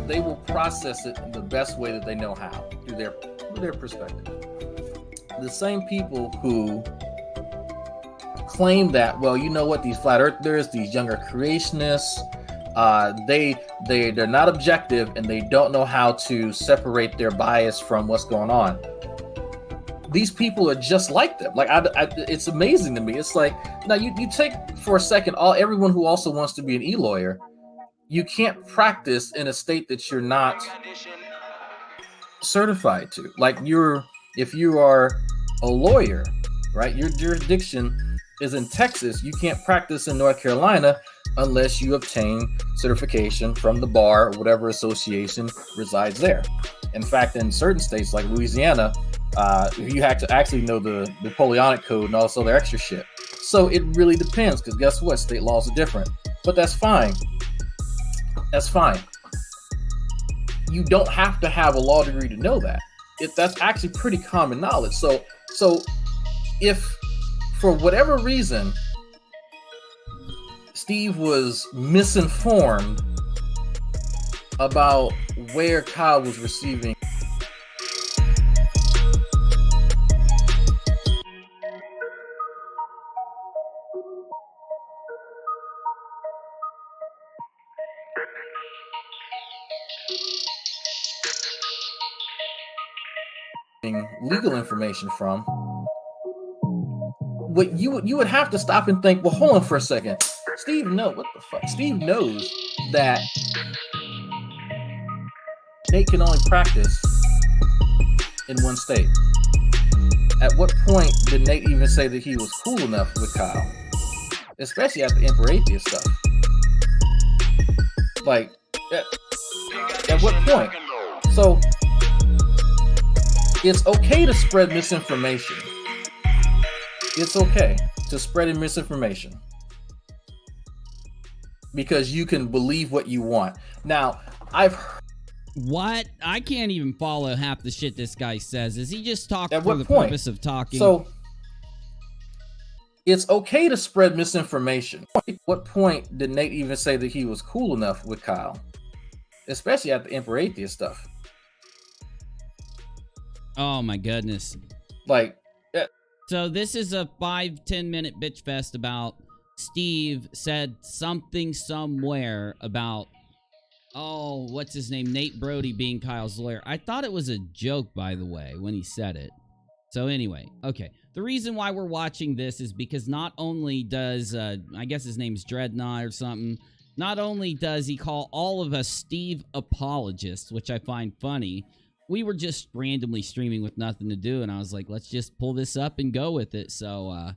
they will process it in the best way that they know how, through their perspective. The same people who claim that, well, you know what, these flat earthers, these younger creationists, they're not objective and they don't know how to separate their bias from what's going on. These people are just like them. Like, it's amazing to me. It's like, now you take for a second everyone who also wants to be an e-lawyer. You can't practice in a state that you're not certified to. Like, if you are a lawyer, right? Your jurisdiction is in Texas. You can't practice in North Carolina unless you obtain certification from the bar or whatever association resides there. In fact, in certain states like Louisiana, you have to actually know the Napoleonic Code and also their extra shit. So it really depends, because guess what? State laws are different. But that's fine. That's fine. You don't have to have a law degree to know that. That's actually pretty common knowledge. So if for whatever reason Steve was misinformed about where Kyle was receiving legal information from, what you would have to stop and think, well, hold on for a second. Steve knows that Nate can only practice in one state. At what point did Nate even say that he was cool enough with Kyle? Especially after Emperor Atheist stuff. Like, at what point? So, it's okay to spread misinformation. It's okay to spread misinformation, because you can believe what you want. Now, What? I can't even follow half the shit this guy says. Is he just talking for the point? Purpose of talking? So, it's okay to spread misinformation. At what point did Nate even say that he was cool enough with Kyle? Especially after Emperor Atheist stuff. Oh my goodness. Like, so this is a 5-10 minute bitch fest about Steve said something somewhere about, oh, what's his name? Nate Broady being Kyle's lawyer. I thought it was a joke, by the way, when he said it. So anyway, okay. The reason why we're watching this is because not only does, I guess his name's Dreadnought or something, not only does he call all of us Steve apologists, which I find funny. We were just randomly streaming with nothing to do, and I was like, let's just pull this up and go with it. So,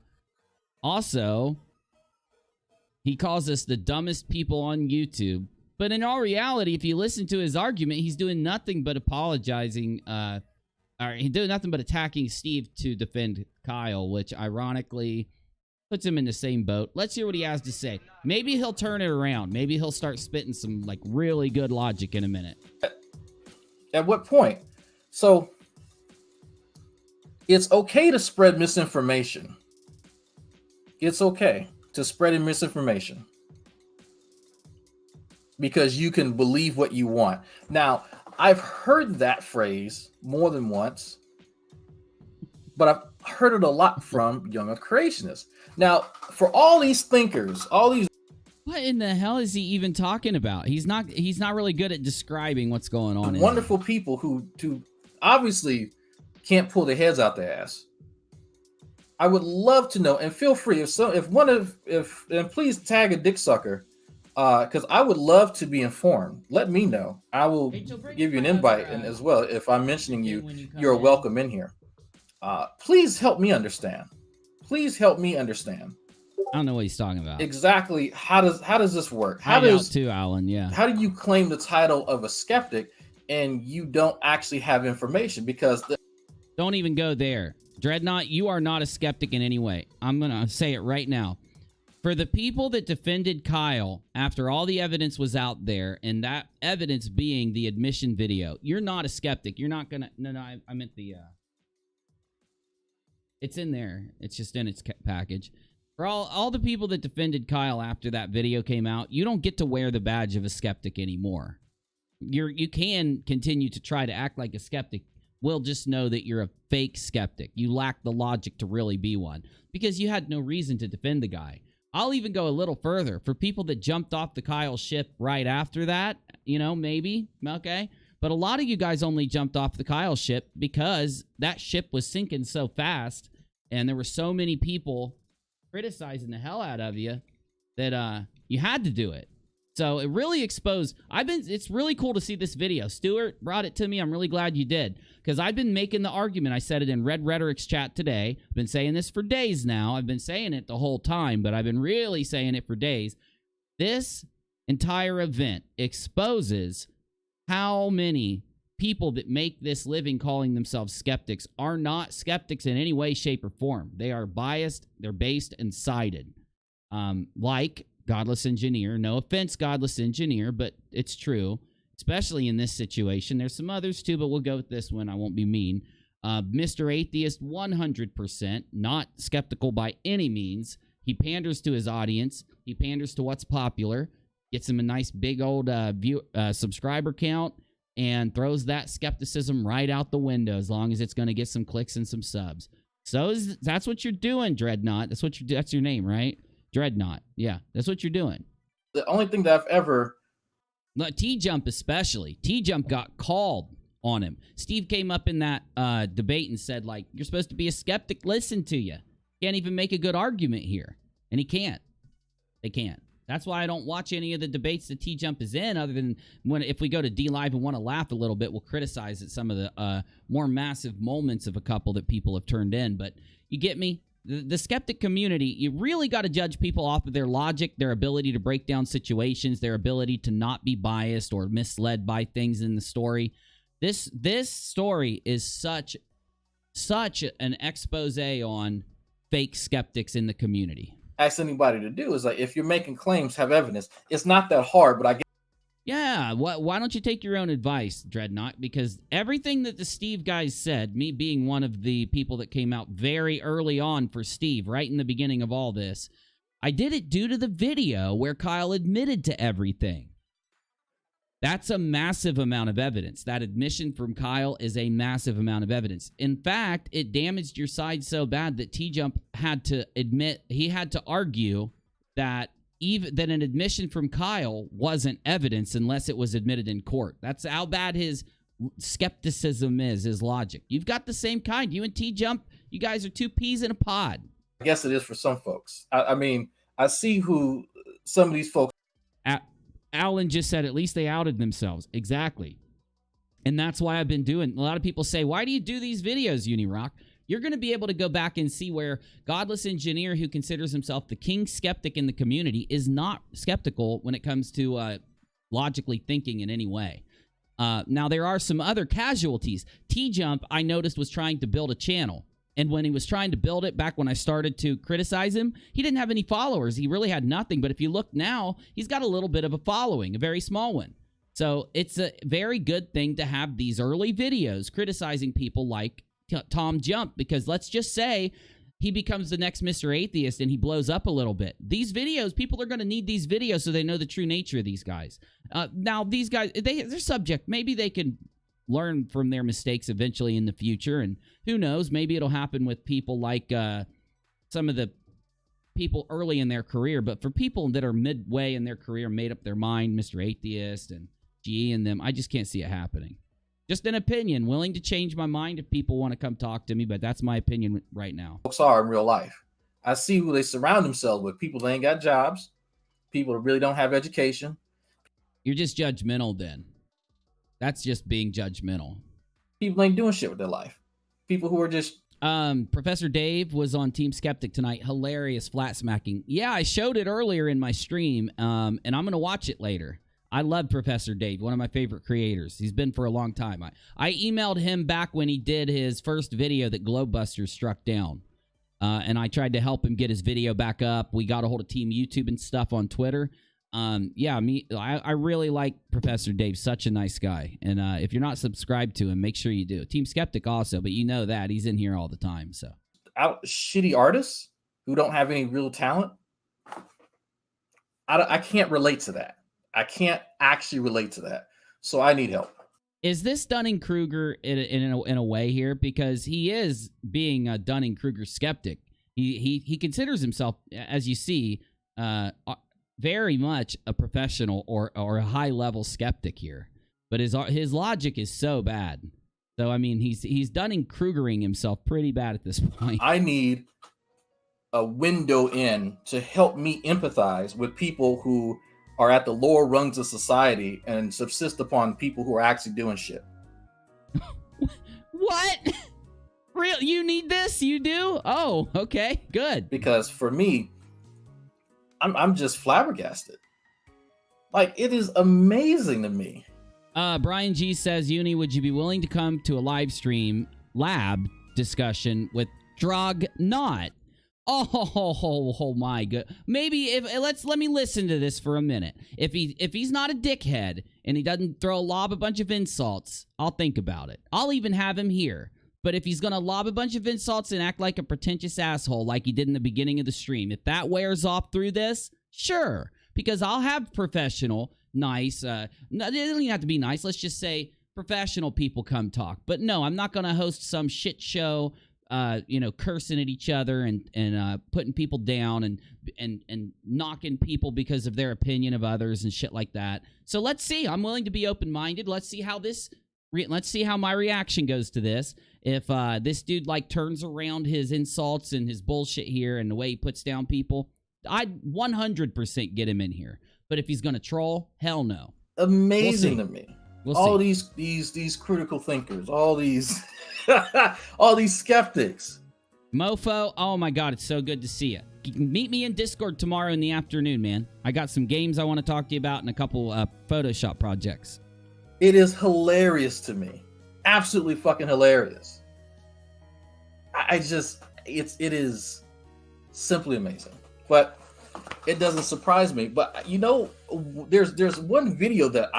also, he calls us the dumbest people on YouTube. But in all reality, if you listen to his argument, he's doing nothing but apologizing, or he's doing nothing but attacking Steve to defend Kyle, which ironically puts him in the same boat. Let's hear what he has to say. Maybe he'll turn it around. Maybe he'll start spitting some, like, really good logic in a minute. At what point? So, it's okay to spread misinformation. It's okay to spread misinformation, because you can believe what you want. Now, I've heard that phrase more than once, but I've heard it a lot from younger creationists. Now, for all these thinkers, all these, what in the hell is he even talking about? He's not really good at describing what's going on. Wonderful people who obviously can't pull their heads out their ass. I would love to know, and feel free and please tag a dick sucker, because I would love to be informed. Let me know. I will give you an invite, and as well, if I'm mentioning you, you're welcome in here. Please help me understand. Please help me understand. I don't know what he's talking about. Exactly. How does this work? How do Alan? Yeah. How do you claim the title of a skeptic and you don't actually have information? Because don't even go there. Dreadnought, you are not a skeptic in any way. I'm going to say it right now. For the people that defended Kyle after all the evidence was out there, and that evidence being the admission video, you're not a skeptic. You're not going to... No, I meant the... It's in there. It's just in its package. For all the people that defended Kyle after that video came out, you don't get to wear the badge of a skeptic anymore. you can continue to try to act like a skeptic. We'll just know that you're a fake skeptic. You lack the logic to really be one because you had no reason to defend the guy. I'll even go a little further. For people that jumped off the Kyle ship right after that, maybe, okay? But a lot of you guys only jumped off the Kyle ship because that ship was sinking so fast and there were so many people criticizing the hell out of you that you had to do it. So it really exposed. It's really cool to see this video. Stuart brought it to me. I'm really glad you did because I've been making the argument. I said it in Red Rhetoric's chat today. I've been saying this for days now. I've been saying it the whole time, but I've been really saying it for days. This entire event exposes how many people that make this living calling themselves skeptics are not skeptics in any way, shape, or form. They are biased. They're based and sided. Like Godless Engineer. No offense, Godless Engineer, but it's true, especially in this situation. There's some others too, but we'll go with this one. I won't be mean. Mr. Atheist, 100%, not skeptical by any means. He panders to his audience. He panders to what's popular, gets him a nice big old subscriber count, and throws that skepticism right out the window as long as it's going to get some clicks and some subs. So that's what you're doing, Dreadnought. That's your name, right? Dreadnought. Yeah, that's what you're doing. The only thing that I've ever... TJump especially. TJump got called on him. Steve came up in that debate and said, like, you're supposed to be a skeptic. Listen to you. Can't even make a good argument here. And he can't. They can't. That's why I don't watch any of the debates that TJump is in other than if we go to D-Live and want to laugh a little bit, we'll criticize at some of the more massive moments of a couple that people have turned in. But you get me? The skeptic community, you really got to judge people off of their logic, their ability to break down situations, their ability to not be biased or misled by things in the story. This story is such an expose on fake skeptics in the community. Ask anybody to do is like, if you're making claims, have evidence. It's not that hard, but I get. Yeah, why don't you take your own advice, Dreadnought? Because everything that the Steve guys said, me being one of the people that came out very early on for Steve, right in the beginning of all this, I did it due to the video where Kyle admitted to everything. That's a massive amount of evidence. That admission from Kyle is a massive amount of evidence. In fact, it damaged your side so bad that TJump had to admit, he had to argue that that an admission from Kyle wasn't evidence unless it was admitted in court. That's how bad his skepticism is, his logic. You've got the same kind. You and TJump, you guys are two peas in a pod. I guess it is for some folks. I mean, I see who some of these folks. Alan just said at least they outed themselves. Exactly. And that's why I've been doing. A lot of people say, why do you do these videos, UNIRock? You're going to be able to go back and see where Godless Engineer, who considers himself the king skeptic in the community, is not skeptical when it comes to logically thinking in any way. Now, there are some other casualties. TJump, I noticed, was trying to build a channel. And when he was trying to build it back when I started to criticize him, he didn't have any followers. He really had nothing. But if you look now, he's got a little bit of a following, a very small one. So it's a very good thing to have these early videos criticizing people like Tom Jump, because let's just say he becomes the next Mr. Atheist and he blows up a little bit. These videos, people are going to need these videos so they know the true nature of these guys. Now, these guys, they're subject. Maybe they can learn from their mistakes eventually in the future, and who knows, maybe it'll happen with people like some of the people early in their career. But for people that are midway in their career, made up their mind, Mr. Atheist and GE and them, I just can't see it happening. Just an opinion, willing to change my mind if people want to come talk to me, but that's my opinion right now. Folks are in real life. I see who they surround themselves with. People that ain't got jobs, people that really don't have education. You're just judgmental then. That's just being judgmental. People ain't doing shit with their life. People who are just... Professor Dave was on Team Skeptic tonight. Hilarious flat smacking. Yeah, I showed it earlier in my stream, and I'm going to watch it later. I love Professor Dave, one of my favorite creators. He's been for a long time. I emailed him back when he did his first video that Globebusters struck down. And I tried to help him get his video back up. We got a hold of Team YouTube and stuff on Twitter. I really like Professor Dave. Such a nice guy. And if you're not subscribed to him, make sure you do. Team Skeptic also, but you know that. He's in here all the time. So shitty artists who don't have any real talent. I can't relate to that. I can't actually relate to that. So I need help. Is this Dunning-Kruger in a way here? Because he is being a Dunning-Kruger skeptic. He considers himself, as you see, very much a professional or a high-level skeptic here. But his logic is so bad. So, I mean, he's Dunning-Krugering himself pretty bad at this point. I need a window in to help me empathize with people who are at the lower rungs of society and subsist upon people who are actually doing shit. What? Real? You need this? You do? Oh, okay, good. Because for me, I'm just flabbergasted. Like, it is amazing to me. Brian G says, Uni, would you be willing to come to a live stream lab discussion with Drog Not? Oh my god. Maybe let me listen to this for a minute. If he's not a dickhead and he doesn't lob a bunch of insults, I'll think about it. I'll even have him here. But if he's gonna lob a bunch of insults and act like a pretentious asshole like he did in the beginning of the stream, if that wears off through this, sure. Because I'll have professional, nice, it doesn't even have to be nice, let's just say professional people come talk. But no, I'm not gonna host some shit show, cursing at each other and putting people down and knocking people because of their opinion of others and shit like that. So let's see. I'm willing to be open-minded. Let's see how my reaction goes to this. If this dude turns around his insults and his bullshit here and the way he puts down people, I'd 100% get him in here. But if he's gonna troll, hell no. Amazing to me. All these critical thinkers, all these all these skeptics. Mofo, oh my god, it's so good to see you. You can meet me in Discord tomorrow in the afternoon, man. I got some games I want to talk to you about and a couple Photoshop projects. It is hilarious to me. Absolutely fucking hilarious. It is simply amazing. But it doesn't surprise me. But there's one video that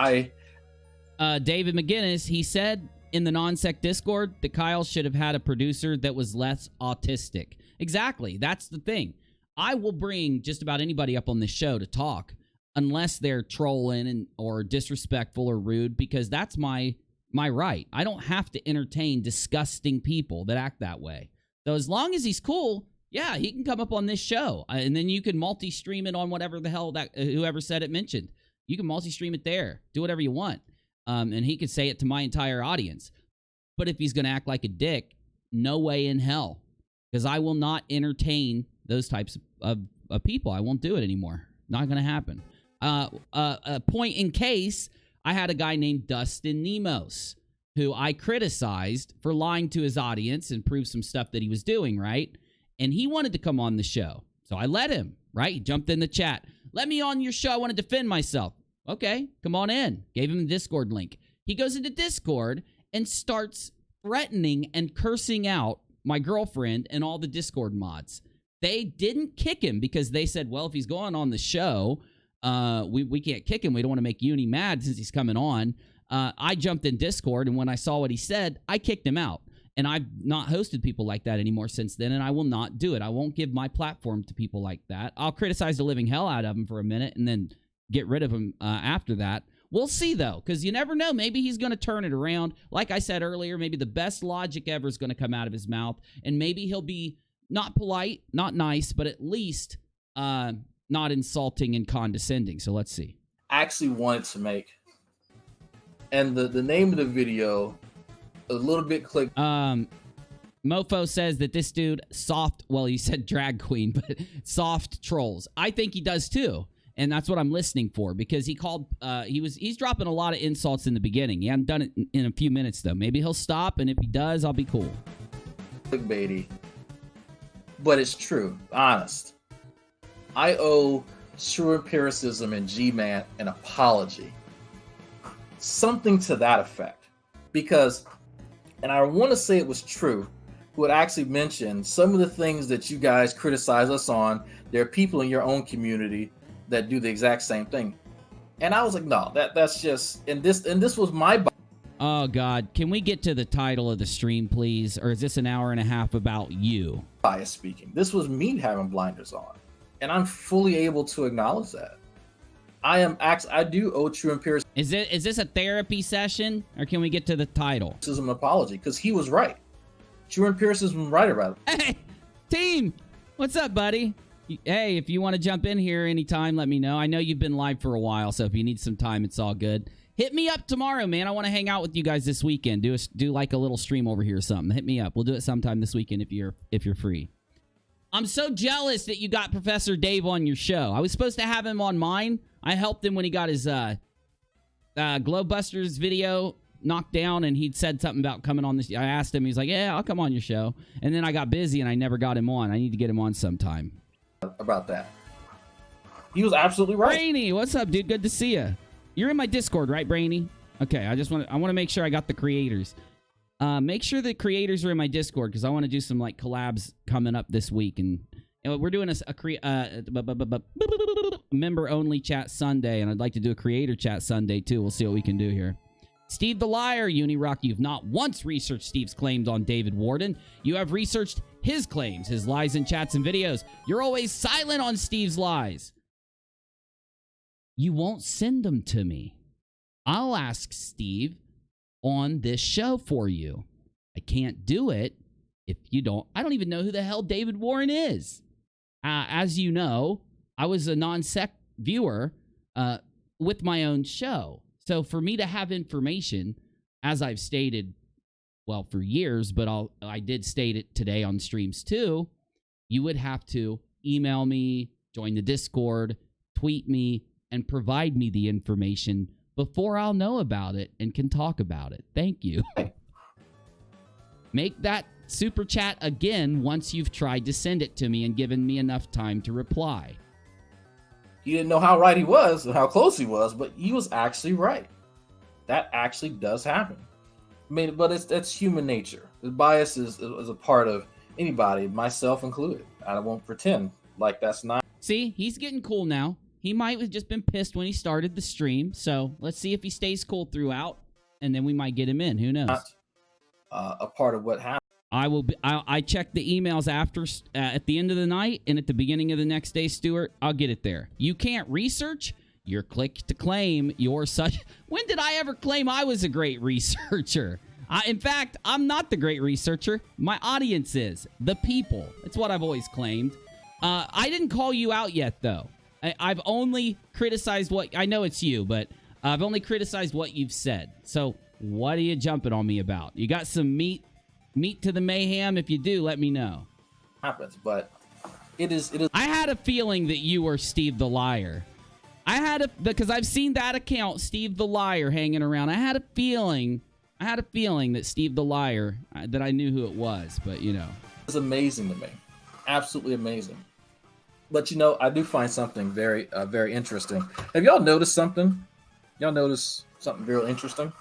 David McGinnis, he said in the non-sec Discord that Kyle should have had a producer that was less autistic. Exactly. That's the thing. I will bring just about anybody up on this show to talk unless they're trolling or disrespectful or rude, because that's my right. I don't have to entertain disgusting people that act that way. So as long as he's cool, yeah, he can come up on this show. And then you can multi-stream it on whatever the hell that whoever said it mentioned. You can multi-stream it there. Do whatever you want. And he could say it to my entire audience. But if he's going to act like a dick, no way in hell. Because I will not entertain those types of people. I won't do it anymore. Not going to happen. A point in case, I had a guy named Dustin Nemos, who I criticized for lying to his audience and prove some stuff that he was doing, right? And he wanted to come on the show. So I let him, right? He jumped in the chat. Let me on your show. I want to defend myself. Okay, come on in. Gave him the Discord link. He goes into Discord and starts threatening and cursing out my girlfriend and all the Discord mods. They didn't kick him because they said, well, if he's going on the show, we can't kick him. We don't want to make Uni mad since he's coming on. I jumped in Discord, and when I saw what he said, I kicked him out. And I've not hosted people like that anymore since then, and I will not do it. I won't give my platform to people like that. I'll criticize the living hell out of them for a minute and then get rid of him after that. We'll see, though, because you never know. Maybe he's going to turn it around. Like I said earlier, maybe the best logic ever is going to come out of his mouth, and maybe he'll be not polite, not nice, but at least not insulting and condescending. So let's see. I actually wanted to make, and the name of the video, a little bit click. Mofo says that this dude he said drag queen, but soft trolls. I think he does too. And that's what I'm listening for, because he called, he's dropping a lot of insults in the beginning. He hadn't done it in a few minutes, though. Maybe he'll stop, and if he does, I'll be cool. Clickbaity. But it's true, honest. I owe True Empiricism and G-Man an apology. Something to that effect. Because, and I want to say it was True, who had actually mentioned some of the things that you guys criticize us on. There are people in your own community that do the exact same thing, and I was like, no, that's just, and this was my. Oh God, can we get to the title of the stream, please? Or is this an hour and a half about you? Bias speaking. This was me having blinders on, and I'm fully able to acknowledge that. I do owe True Empiricism Is this a therapy session, or can we get to the title? an apology because he was right. True Empiricism was right about it. Hey, team, what's up, buddy? Hey, if you want to jump in here anytime, let me know. I know you've been live for a while, so if you need some time, it's all good. Hit me up tomorrow, man. I want to hang out with you guys this weekend. Do like a little stream over here or something. Hit me up. We'll do it sometime this weekend if you're free. I'm so jealous that you got Professor Dave on your show. I was supposed to have him on mine. I helped him when he got his Glowbusters video knocked down, and he'd said something about coming on this. I asked him. He's like, yeah, I'll come on your show. And then I got busy, and I never got him on. I need to get him on sometime. About that. He was absolutely right. Brainy, what's up, dude? Good to see you. You're in my Discord, right, Brainy? Okay, I want to make sure I got the creators. Make sure the creators are in my Discord because I want to do some like collabs coming up this week, and we're doing a member only chat Sunday, and I'd like to do a creator chat Sunday too. We'll see what we can do here. Steve the Liar, UNIRock, you've not once researched Steve's claims on David Warden. You have researched his claims, his lies in chats and videos. You're always silent on Steve's lies. You won't send them to me. I'll ask Steve on this show for you. I can't do it if you don't. I don't even know who the hell David Warren is. As you know, I was a non-sec viewer with my own show. So for me to have information, as I've stated, well, for years, but I did state it today on streams too, you would have to email me, join the Discord, tweet me, and provide me the information before I'll know about it and can talk about it. Thank you. Make that super chat again once you've tried to send it to me and given me enough time to reply. He didn't know how right he was and how close he was, but he was actually right. That actually does happen. I mean, but that's human nature. The bias is a part of anybody, myself included. I won't pretend like that's not. See, he's getting cool now. He might have just been pissed when he started the stream, so let's see if he stays cool throughout, and then we might get him in. Who knows? Not, a part of what happened. I check the emails after at the end of the night and at the beginning of the next day, Stuart. I'll get it there. You can't research. You're click to claim. You're such. When did I ever claim I was a great researcher? In fact, I'm not the great researcher. My audience is. The people. It's what I've always claimed. I didn't call you out yet, though. I've only criticized what... I know it's you, but I've only criticized what you've said. So what are you jumping on me about? You got some meat to the mayhem? If you do, let me know. Happens, but it is. I had a feeling that you were Steve the Liar. Because I've seen that account, Steve the Liar, hanging around. I had a feeling that Steve the Liar, that I knew who it was, but you know. It's amazing to me. Absolutely amazing. But you know, I do find something very, very interesting. Have y'all noticed something? Y'all notice something very interesting?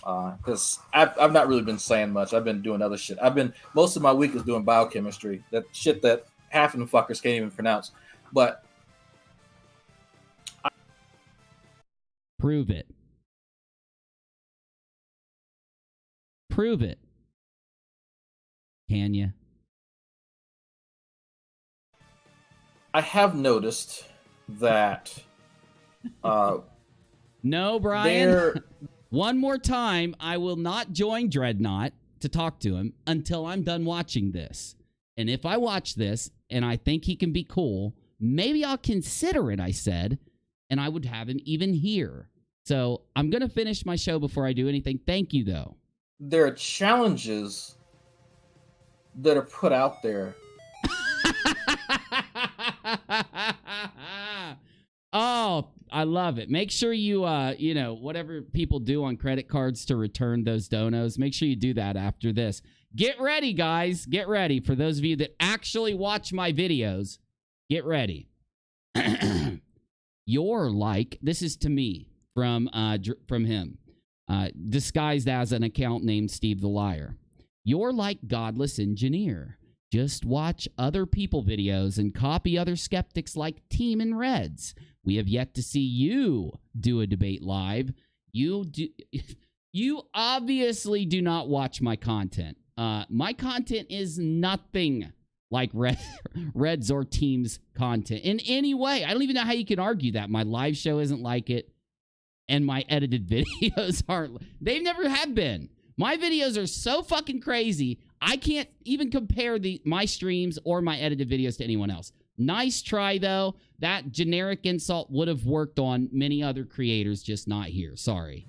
Because I've not really been saying much. I've been doing other shit. Most of my week is doing biochemistry. That shit that half of them fuckers can't even pronounce. But prove it. Prove it. Can you? I have noticed that. No, Brian. One more time, I will not join Dreadnought to talk to him until I'm done watching this. And if I watch this and I think he can be cool, maybe I'll consider it, I said, and I would have him even here. So I'm going to finish my show before I do anything. Thank you, though. There are challenges that are put out there. Oh, I love it. Make sure you, whatever people do on credit cards to return those donos, make sure you do that after this. Get ready, guys. Get ready. For those of you that actually watch my videos, get ready. You're like, this is to me from him, disguised as an account named Steve the Liar. You're like godless engineer. Just watch other people videos and copy other skeptics like Team and Reds. We have yet to see you do a debate live. You obviously do not watch my content. My content is nothing like Reds or Team's content in any way. I don't even know how you can argue that. My live show isn't like it, and my edited videos aren't. They've never have been. My videos are so fucking crazy, I can't even compare my streams or my edited videos to anyone else. Nice try, though. That generic insult would have worked on many other creators, just not here. Sorry.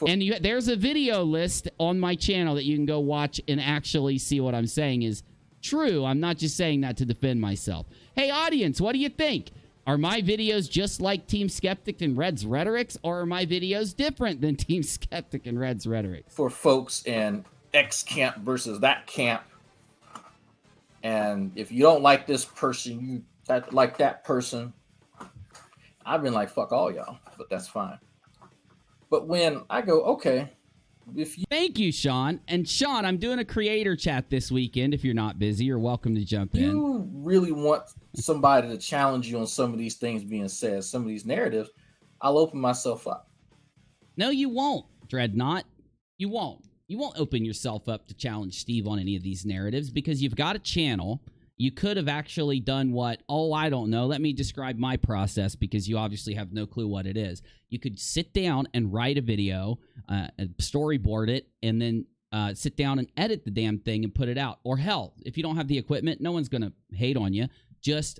And there's a video list on my channel that you can go watch and actually see what I'm saying is true. I'm not just saying that to defend myself. Hey, audience, what do you think? Are my videos just like Team Skeptic and Red's Rhetorics, or are my videos different than Team Skeptic and Red's Rhetorics? For folks in X camp versus that camp, and if you don't like this person, you like that person, I've been like, fuck all y'all, but that's fine. But when I go, okay, if you... Thank you, Sean. And Sean, I'm doing a creator chat this weekend. If you're not busy, you're welcome to jump in. You really want somebody to challenge you on some of these things being said, some of these narratives, I'll open myself up. No, you won't, Dreadnought. You won't. You won't open yourself up to challenge Steve on any of these narratives because you've got a channel. You could have actually done what, I don't know. Let me describe my process because you obviously have no clue what it is. You could sit down and write a video, storyboard it, and then sit down and edit the damn thing and put it out. Or hell, if you don't have the equipment, no one's going to hate on you. Just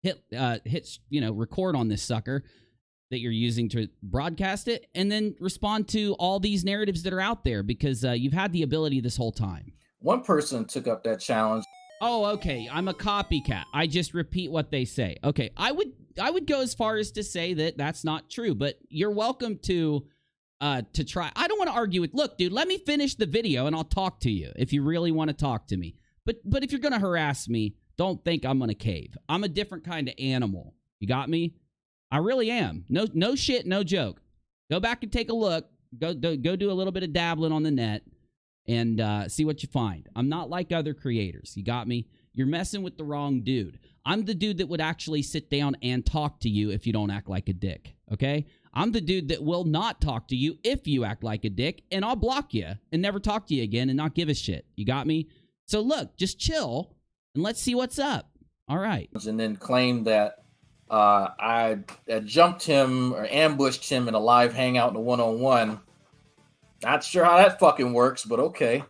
hit record on this sucker that you're using to broadcast it, and then respond to all these narratives that are out there because you've had the ability this whole time. One person took up that challenge. Oh, okay. I'm a copycat. I just repeat what they say. Okay, I would go as far as to say that that's not true, but you're welcome to try. I don't want to argue with. Look, dude, let me finish the video and I'll talk to you if you really want to talk to me. But if you're gonna harass me, don't think I'm gonna cave. I'm a different kind of animal. You got me? I really am. No shit, no joke. Go back and take a look. Go do a little bit of dabbling on the net. And see what you find. I'm not like other creators. You got me? You're messing with the wrong dude. I'm the dude that would actually sit down and talk to you if you don't act like a dick, okay? I'm the dude that will not talk to you if you act like a dick, and I'll block you and never talk to you again and not give a shit. You got me? So look, just chill, and let's see what's up. All right. And then claim that I jumped him or ambushed him in a live hangout in a one-on-one. Not sure how that fucking works, but okay.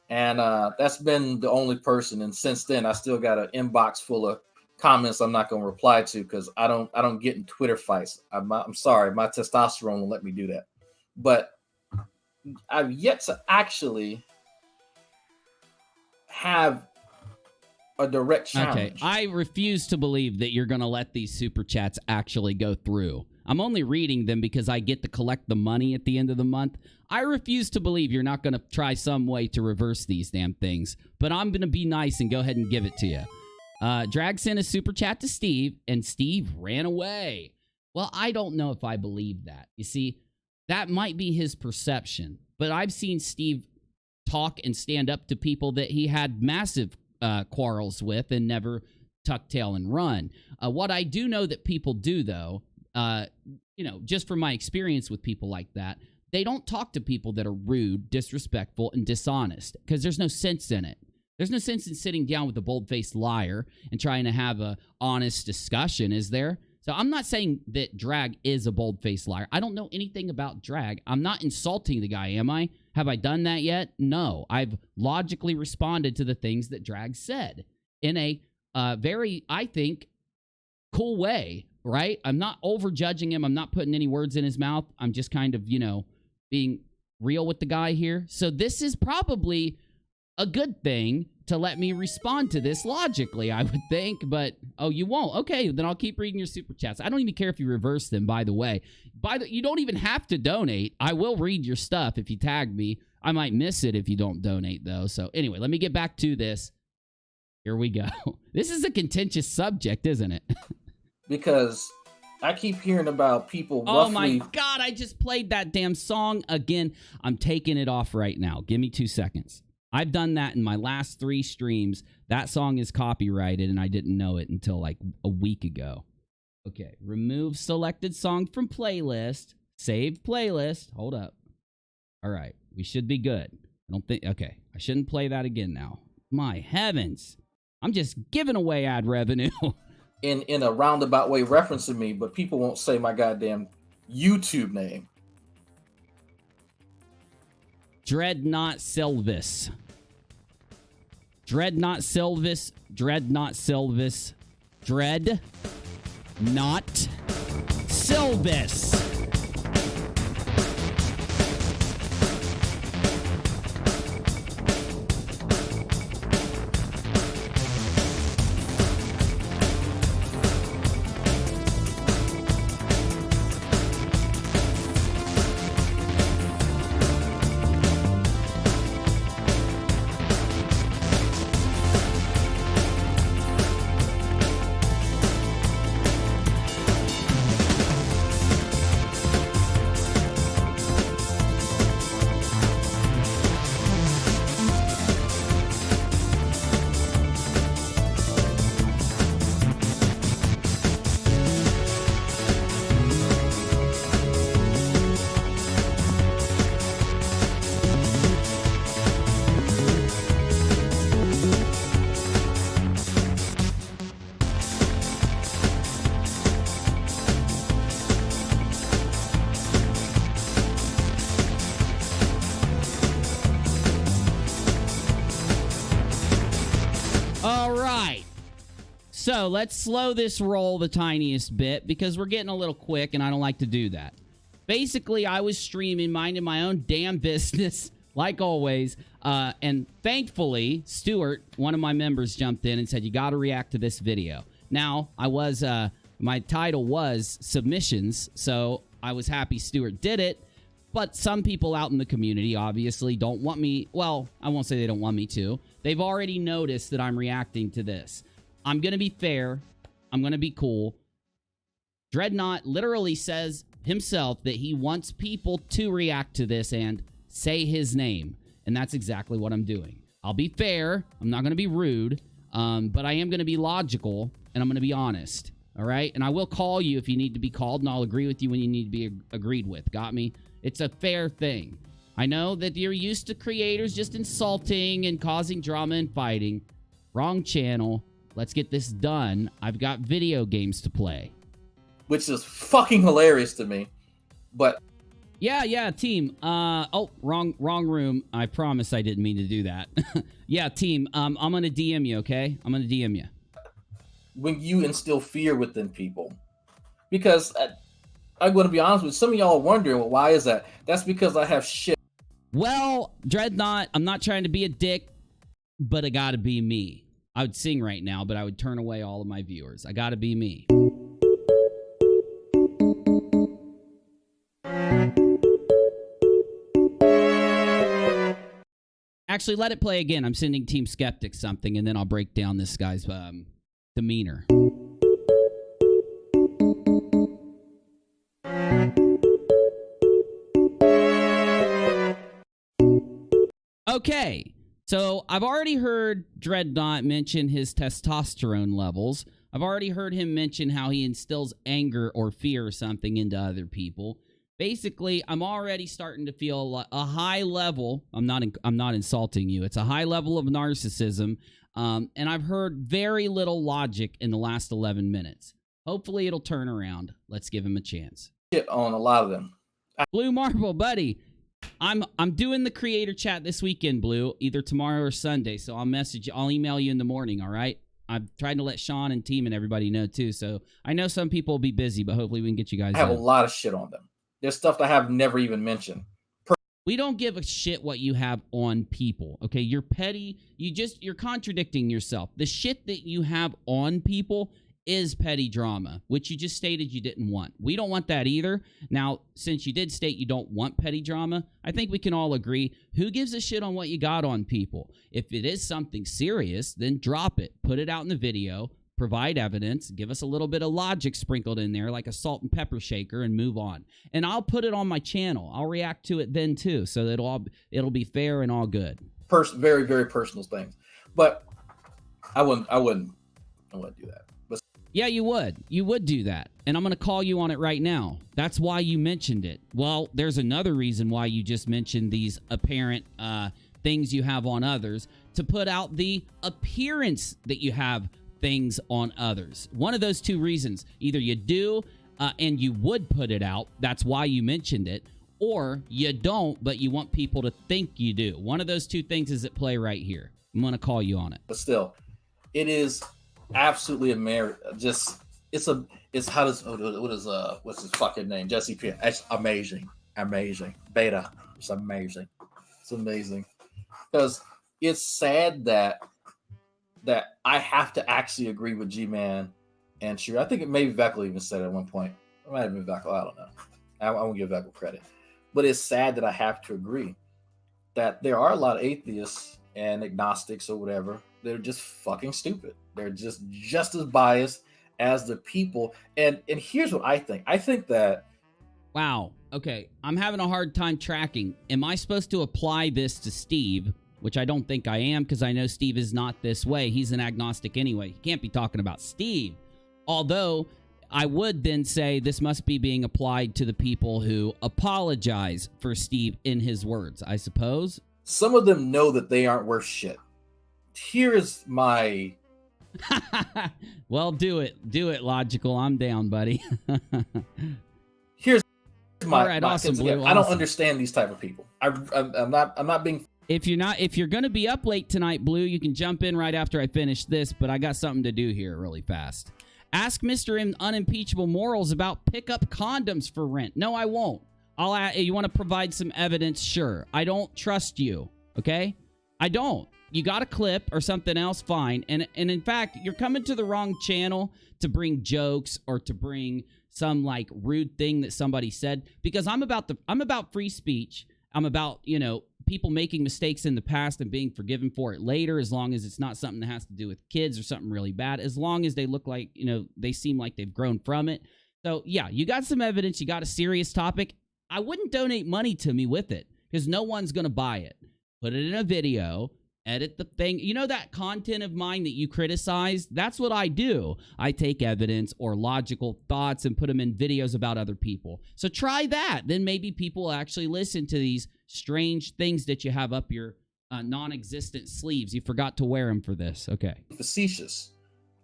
And that's been the only person. And since then, I still got an inbox full of comments I'm not going to reply to because I don't get in Twitter fights. I'm sorry, my testosterone won't let me do that. But I've yet to actually have a direct challenge. Okay, I refuse to believe that you're going to let these super chats actually go through. I'm only reading them because I get to collect the money at the end of the month. I refuse to believe you're not going to try some way to reverse these damn things. But I'm going to be nice and go ahead and give it to you. Drag sent a super chat to Steve, and Steve ran away. Well, I don't know if I believe that. You see, that might be his perception. But I've seen Steve talk and stand up to people that he had massive quarrels with and never tuck tail and run. What I do know that people do, though, just from my experience with people like that, they don't talk to people that are rude, disrespectful, and dishonest because there's no sense in it. There's no sense in sitting down with a bold-faced liar and trying to have a honest discussion, is there? So I'm not saying that Drag is a bold-faced liar. I don't know anything about Drag. I'm not insulting the guy, am I? Have I done that yet? No. I've logically responded to the things that Drag said in a very, I think, cool way, right? I'm not over-judging him. I'm not putting any words in his mouth. I'm just kind of, being real with the guy here. So this is probably a good thing to let me respond to this logically, I would think. But, you won't. Okay, then I'll keep reading your super chats. I don't even care if you reverse them, by the way. You don't even have to donate. I will read your stuff if you tag me. I might miss it if you don't donate, though. So anyway, let me get back to this. Here we go. This is a contentious subject, isn't it? Because I keep hearing about people roughly... Oh my God, I just played that damn song again. I'm taking it off right now. Give me 2 seconds. I've done that in my last 3 streams. That song is copyrighted, and I didn't know it until like a week ago. Okay, remove selected song from playlist. Save playlist. Hold up. All right, we should be good. I don't think... Okay, I shouldn't play that again now. My heavens. I'm just giving away ad revenue. in a roundabout way referencing me, but people won't say my goddamn YouTube name. Dreadnought Silvis. Dreadnought Silvis. Dreadnought Silvis. Dread. Not Silvis. So let's slow this roll the tiniest bit because we're getting a little quick and I don't like to do that. Basically, I was streaming, minding my own damn business, like always. And thankfully, Stuart, one of my members, jumped in and said, you got to react to this video. Now, my title was submissions, so I was happy Stuart did it. But some people out in the community obviously don't want me. Well, I won't say they don't want me to. They've already noticed that I'm reacting to this. I'm going to be fair. I'm going to be cool. Dreadnought literally says himself that he wants people to react to this and say his name. And that's exactly what I'm doing. I'll be fair. I'm not going to be rude. But I am going to be logical and I'm going to be honest. All right? And I will call you if you need to be called, and I'll agree with you when you need to be agreed with. Got me? It's a fair thing. I know that you're used to creators just insulting and causing drama and fighting. Wrong channel. Let's get this done. I've got video games to play. Which is fucking hilarious to me. But yeah, team. Oh, wrong room. I promise I didn't mean to do that. Yeah, team. I'm gonna DM you, okay? I'm gonna DM you. When you instill fear within people, because I'm gonna be honest with you, some of y'all are wondering, well, why is that? That's because I have shit. Well, Dreadnought, I'm not trying to be a dick, but I gotta be me. I would sing right now, but I would turn away all of my viewers. I gotta be me. Actually, let it play again. I'm sending Team Skeptic something, and then I'll break down this guy's demeanor. Okay. So, I've already heard Dreadnought mention his testosterone levels. I've already heard him mention how he instills anger or fear or something into other people. Basically, I'm already starting to feel a high level. I'm not insulting you. It's a high level of narcissism. And I've heard very little logic in the last 11 minutes. Hopefully, it'll turn around. Let's give him a chance. Shit on a lot of them. Blue Marble, buddy. I'm doing the creator chat this weekend, Blue, either tomorrow or Sunday. So I'll message you. I'll email you in the morning, all right? I'm trying to let Sean and team and everybody know, too. So I know some people will be busy, but hopefully we can get you guys I have a lot of shit on them. There's stuff that I have never even mentioned. We don't give a shit what you have on people, okay? You're petty. You're contradicting yourself. The shit that you have on people is petty drama, which you just stated you didn't want. We don't want that either. Now, since you did state you don't want petty drama, I think we can all agree, who gives a shit on what you got on people? If it is something serious, then drop it. Put it out in the video. Provide evidence. Give us a little bit of logic sprinkled in there, like a salt and pepper shaker, and move on. And I'll put it on my channel. I'll react to it then, too, so that it'll be fair and all good. Very, very personal things. But I wouldn't do that. Yeah, you would. You would do that. And I'm going to call you on it right now. That's why you mentioned it. Well, there's another reason why you just mentioned these apparent things you have on others. to put out the appearance that you have things on others. One of those two reasons. Either you do and you would put it out. That's why you mentioned it. Or you don't, but you want people to think you do. One of those two things is at play right here. I'm going to call you on it. But still, it is absolutely what's his fucking name? Jesse P. It's amazing. Beta. It's amazing. It's amazing. Because it's sad that I have to actually agree with G-Man and Shira. I think it maybe Veckel even said it at one point. It might have been Veckel. I don't know. I won't give Veckel credit. But it's sad that I have to agree that there are a lot of atheists and agnostics or whatever. They're just fucking stupid. They're just as biased as the people. And here's what I think. I think that... Wow. Okay. I'm having a hard time tracking. Am I supposed to apply this to Steve? Which I don't think I am, because I know Steve is not this way. He's an agnostic anyway. He can't be talking about Steve. Although... I would then say this must be being applied to the people who apologize for Steve in his words, I suppose. Some of them know that they aren't worth shit. Here is my... Well, do it. Do it, Logical. I'm down, buddy. Here's my... All right, awesome, Blue. I don't understand these type of people. I'm not being... If you're going to be up late tonight, Blue, you can jump in right after I finish this, but I got something to do here really fast. Ask Mr. Unimpeachable Morals about pickup condoms for rent. No, I won't. You want to provide some evidence? Sure. I don't trust you, okay? I don't. You got a clip or something else, fine. And in fact, you're coming to the wrong channel to bring jokes or to bring some like rude thing that somebody said, because I'm about free speech. I'm about, people making mistakes in the past and being forgiven for it later, as long as it's not something that has to do with kids or something really bad, as long as they look like, they seem like they've grown from it. So yeah, you got some evidence, you got a serious topic. I wouldn't donate money to me with it, because no one's going to buy it. Put it in a video, edit the thing. That content of mine that you criticized, that's what I do. I take evidence or logical thoughts and put them in videos about other people. So try that. Then maybe people will actually listen to these strange things that you have up your non-existent sleeves. You forgot to wear them for this. Okay. Facetious.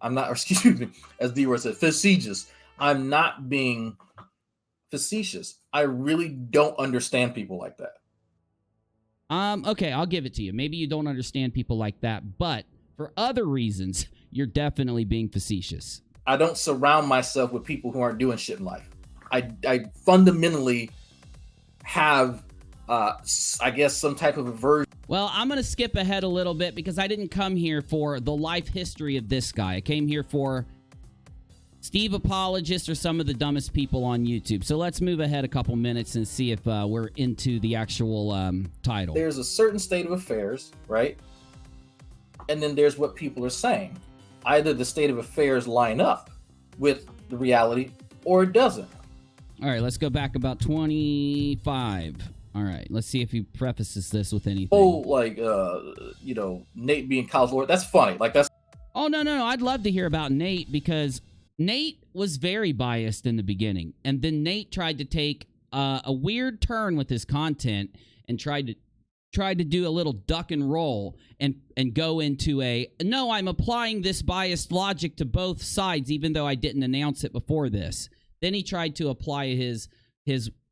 I'm not, excuse me, as D word said, facetious. I'm not being facetious. I really don't understand people like that. Okay, I'll give it to you. Maybe you don't understand people like that, but for other reasons, you're definitely being facetious. I don't surround myself with people who aren't doing shit in life. I fundamentally have, I guess, some type of aversion. Well, I'm going to skip ahead a little bit, because I didn't come here for the life history of this guy. I came here for Steve apologists are some of the dumbest people on YouTube. So let's move ahead a couple minutes and see if we're into the actual title. There's a certain state of affairs, right? And then there's what people are saying. Either the state of affairs line up with the reality or it doesn't. All right, let's go back about 25. All right, let's see if he prefaces this with anything. Oh, like, Nate being Kyle's lawyer. That's funny. Like, that's... Oh, no. I'd love to hear about Nate, because Nate was very biased in the beginning. And then Nate tried to take a weird turn with his content and tried to do a little duck and roll and go into no, I'm applying this biased logic to both sides, even though I didn't announce it before this. Then he tried to apply his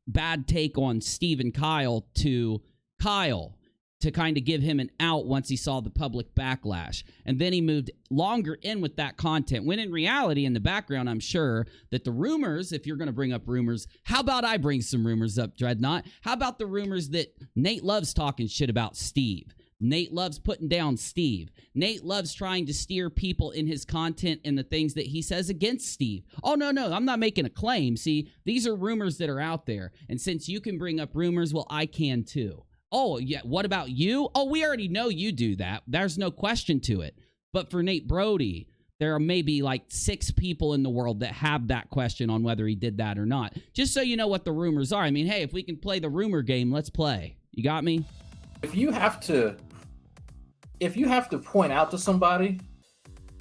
bad take on Steve and Kyle to Kyle to kind of give him an out once he saw the public backlash. And then he moved longer in with that content, when in reality, in the background, I'm sure that the rumors, if you're going to bring up rumors, how about I bring some rumors up, Dreadnought? How about the rumors that Nate loves talking shit about Steve? Nate loves putting down Steve. Nate loves trying to steer people in his content and the things that he says against Steve. Oh, no, I'm not making a claim. See, these are rumors that are out there. And since you can bring up rumors, well, I can too. Oh, yeah, what about you? Oh, we already know you do that. There's no question to it. But for Nate Broady, there are maybe like 6 people in the world that have that question on whether he did that or not. Just so you know what the rumors are. I mean, hey, if we can play the rumor game, let's play. You got me? If you have to point out to somebody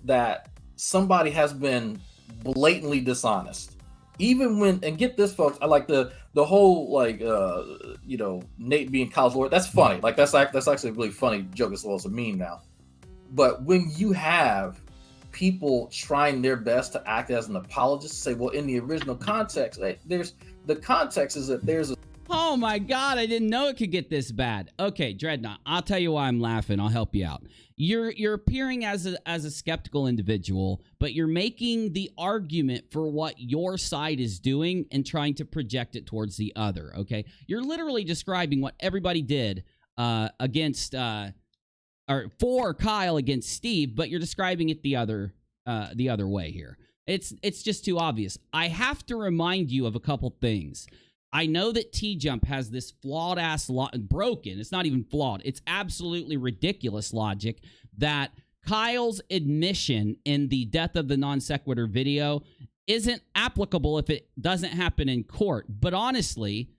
that somebody has been blatantly dishonest, even when, and get this, folks, I like the whole, like, Nate being Kyle's lawyer. That's funny. Like, that's actually a really funny joke as well as a meme now. But when you have people trying their best to act as an apologist, say, well, in the original context, the context is that there's a Oh my God, I didn't know it could get this bad. Okay, Dreadnought, I'll tell you why I'm laughing. I'll help you out. You're appearing as a skeptical individual, but you're making the argument for what your side is doing and trying to project it towards the other, okay? You're literally describing what everybody did against or for Kyle against Steve, but you're describing it the other way here. It's just too obvious. I have to remind you of a couple things. I know that TJump has this flawed-ass broken. It's not even flawed. It's absolutely ridiculous logic that Kyle's admission in the Death of the Non Sequitur video isn't applicable if it doesn't happen in court. But honestly,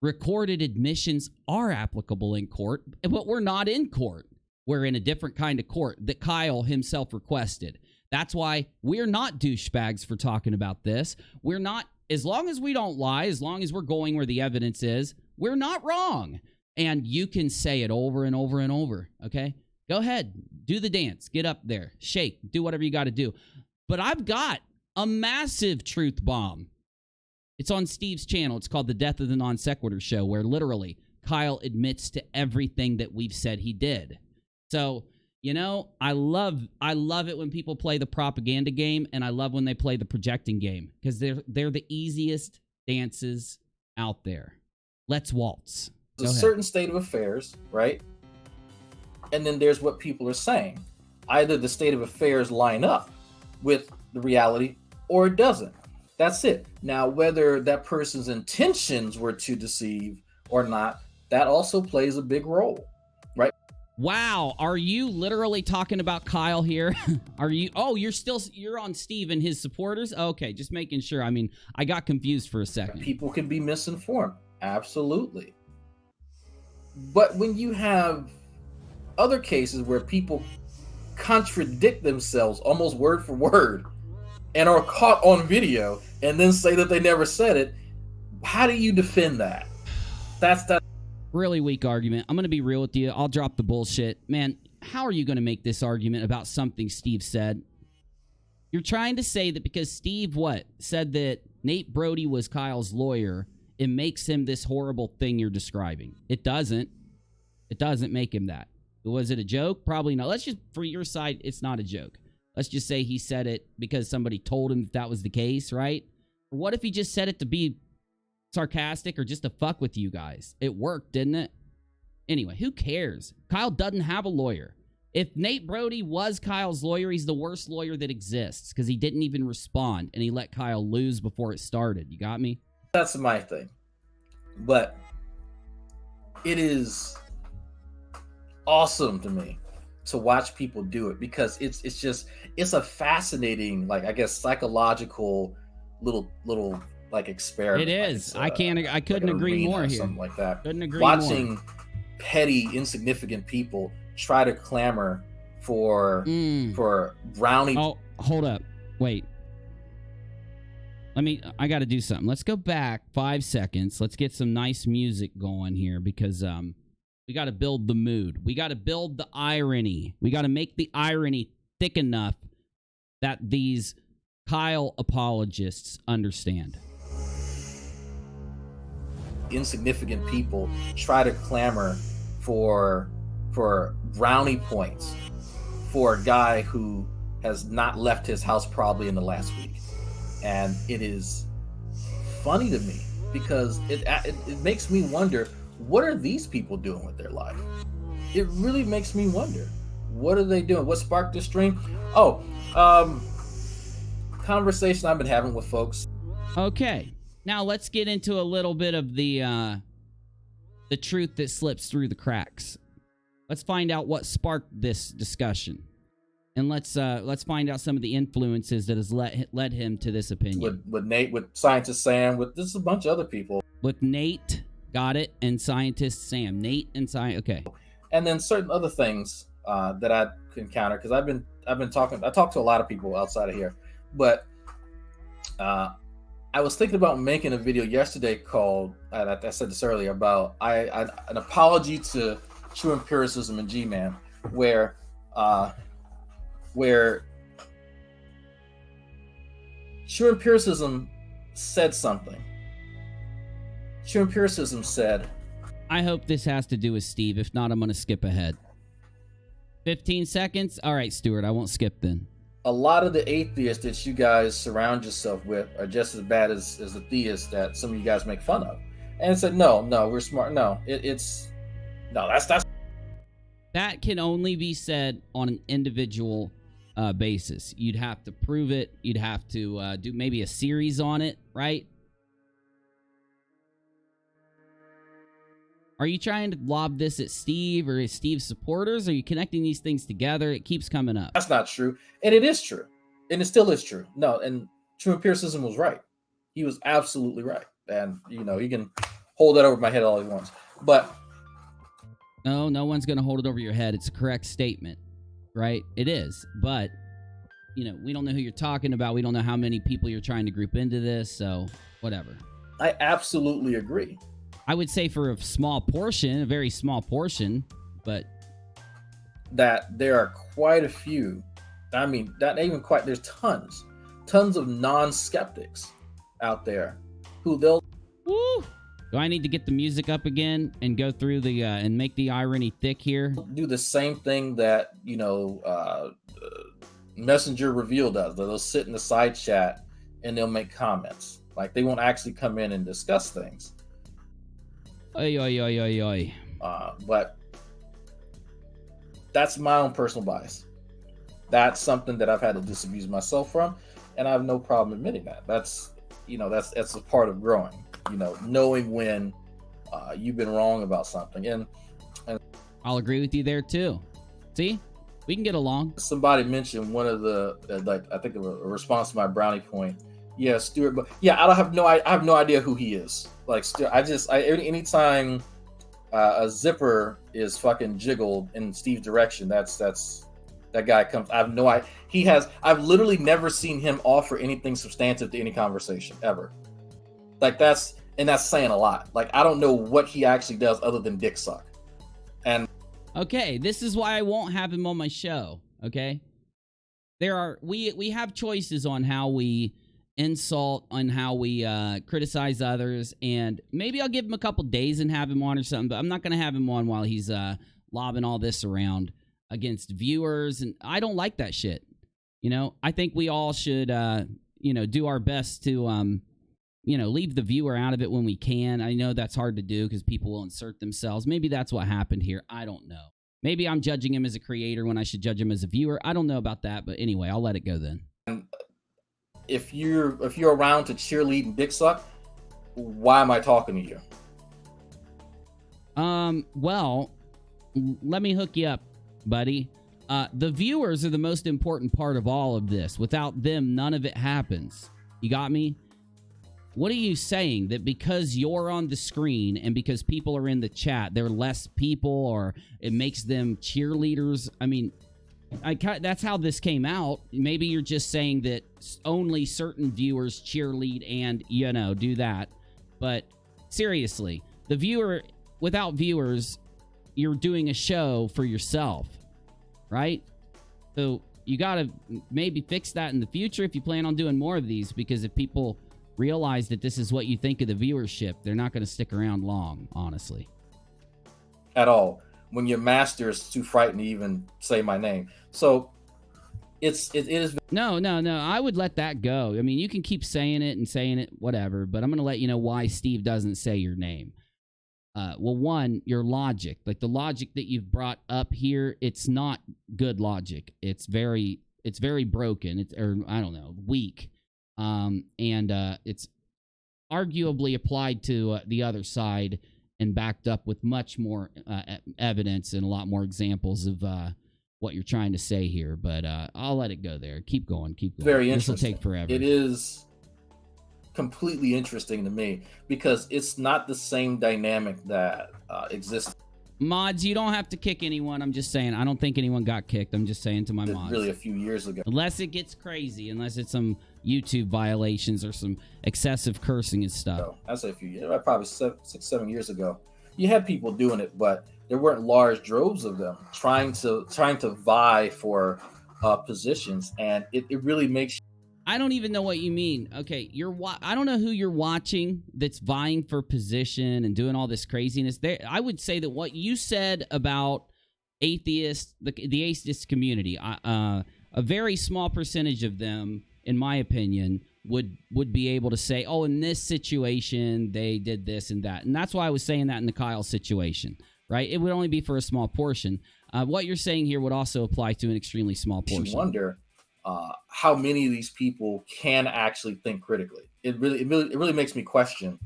recorded admissions are applicable in court, but we're not in court. We're in a different kind of court that Kyle himself requested. That's why we're not douchebags for talking about this. We're not. As long as we don't lie, as long as we're going where the evidence is, we're not wrong. And you can say it over and over and over, okay? Go ahead. Do the dance. Get up there. Shake. Do whatever you got to do. But I've got a massive truth bomb. It's on Steve's channel. It's called The Death of the Non Sequitur Show, where literally Kyle admits to everything that we've said he did. So, you know, I love it when people play the propaganda game, and I love when they play the projecting game, because they're the easiest dances out there. Let's waltz. There's a certain state of affairs, right? And then there's what people are saying. Either the state of affairs line up with the reality or it doesn't. That's it. Now, whether that person's intentions were to deceive or not, that also plays a big role, right? Wow, are you literally talking about Kyle here? Are you? Oh, you're on Steve and his supporters? Okay, just making sure. I mean, I got confused for a second. People can be misinformed. Absolutely. But when you have other cases where people contradict themselves almost word for word and are caught on video and then say that they never said it, how do you defend that? That's really weak argument. I'm going to be real with you. I'll drop the bullshit. Man, how are you going to make this argument about something Steve said? You're trying to say that because Steve, said that Nate Broady was Kyle's lawyer, it makes him this horrible thing you're describing. It doesn't. It doesn't make him that. Was it a joke? Probably not. Let's just, for your side, it's not a joke. Let's just say he said it because somebody told him that was the case, right? Or what if he just said it to be sarcastic or just to fuck with you guys? It worked, didn't it? Anyway, who cares? Kyle doesn't have a lawyer. If Nate Broady was Kyle's lawyer, he's the worst lawyer that exists because he didn't even respond and he let Kyle lose before it started. You got me? That's my thing. But it is awesome to me to watch people do it because it's a fascinating, like, I guess, psychological little like experiment. It is. I couldn't agree more here. Something like that. Couldn't agree Watching more. Petty, insignificant people try to clamor for brownie. Oh, hold up. Wait. I got to do something. Let's go back 5 seconds. Let's get some nice music going here because we got to build the mood. We got to build the irony. We got to make the irony thick enough that these Kyle apologists understand. Insignificant people try to clamor for brownie points for a guy who has not left his house probably in the last week. And it is funny to me because it makes me wonder, what are these people doing with their life? It really makes me wonder. What are they doing? What sparked this stream? Oh, conversation I've been having with folks. Okay. Now let's get into a little bit of the truth that slips through the cracks. Let's find out what sparked this discussion. And let's find out some of the influences that has led him to this opinion. With Nate, with Scientist Sam, with this is a bunch of other people. With Nate, got it, and Scientist Sam. Nate and okay. And then certain other things that I encounter because I've been talking. I talk to a lot of people outside of here, but I was thinking about making a video yesterday called I said this earlier about an apology to true empiricism and G-Man, where where true empiricism said something. True empiricism said, I hope this has to do with Steve. If not, I'm going to skip ahead. 15 seconds? All right, Stuart, I won't skip then. a lot of the atheists that you guys surround yourself with are just as bad as the theists that some of you guys make fun of. And it said, no, we're smart. No, that's that can only be said on an individual basis. You'd have to prove it. You'd have to do maybe a series on it, right? Are you trying to lob this at Steve or Steve's supporters? Are you connecting these things together? It keeps coming up. That's not true. And it is true. And it still is true. No, and true empiricism was right. He was absolutely right. And, you know, he can hold that over my head all he wants. But no one's going to hold it over your head. It's a correct statement, right? It is. But, you know, we don't know who you're talking about. We don't know how many people you're trying to group into this. So whatever. I absolutely agree. I would say for a small portion, a very small portion, but that there are quite a few. I mean, not even quite. There's tons of non-skeptics out there who they'll. Woo! Do I need to get the music up again and go through the and make the irony thick here? Do the same thing that, you know, Messenger Reveal does. They'll sit in the side chat and they'll make comments. Like, they won't actually come in and discuss things. Oi. But that's my own personal bias. That's something that I've had to disabuse myself from, and I have no problem admitting that. That's a part of growing. You know, knowing when you've been wrong about something, and I'll agree with you there too. See, we can get along. Somebody mentioned one of the I think of a response to my brownie point. Yeah, Stuart, but yeah, I have no idea who he is. Like, anytime a zipper is fucking jiggled in Steve's direction, that's that guy comes. I have no idea. I've literally never seen him offer anything substantive to any conversation ever. Like, that's saying a lot. Like, I don't know what he actually does other than dick suck. And okay, this is why I won't have him on my show. Okay, we have choices on how we insult, on how we criticize others, and maybe I'll give him a couple days and have him on or something, but I'm not going to have him on while he's lobbing all this around against viewers, and I don't like that shit. You know, I think we all should, do our best to, leave the viewer out of it when we can. I know that's hard to do because people will insert themselves. Maybe that's what happened here. I don't know. Maybe I'm judging him as a creator when I should judge him as a viewer. I don't know about that, but anyway, I'll let it go then. If you're around to cheerlead and dick suck, why am I talking to you? Well, let me hook you up, buddy. The viewers are the most important part of all of this. Without them, none of it happens. You got me? What are you saying? That because you're on the screen and because people are in the chat, they're less people, or it makes them cheerleaders? I mean, that's how this came out. Maybe you're just saying that only certain viewers cheerlead and, do that. But seriously, without viewers, you're doing a show for yourself, right? So you got to maybe fix that in the future if you plan on doing more of these, because if people realize that this is what you think of the viewership, they're not going to stick around long, honestly. At all. When your master is too frightened to even say my name. So it is. No. I would let that go. I mean, you can keep saying it, whatever, but I'm going to let you know why Steve doesn't say your name. Well, one, your logic, like the logic that you've brought up here, it's not good logic. It's very broken. Weak. And it's arguably applied to the other side and backed up with much more evidence and a lot more examples of what you're trying to say here. But I'll let it go there. Keep going. Very interesting. This will take forever. It is completely interesting to me because it's not the same dynamic that exists. Mods, you don't have to kick anyone. I'm just saying. I don't think anyone got kicked. I'm just saying to my mods. Really a few years ago. Unless it gets crazy. Unless it's some YouTube violations or some excessive cursing and stuff. So, I'd say a few years. Probably 6-7 years ago. You had people doing it, but there weren't large droves of them trying to vie for positions, and it really makes. I don't even know what you mean. Okay, I don't know who you're watching that's vying for position and doing all this craziness. There, I would say that what you said about atheists, the atheist community, a very small percentage of them, in my opinion, would be able to say, oh, in this situation, they did this and that. And that's why I was saying that in the Kyle situation, right? It would only be for a small portion. What you're saying here would also apply to an extremely small portion. You wonder how many of these people can actually think critically. It really makes me question.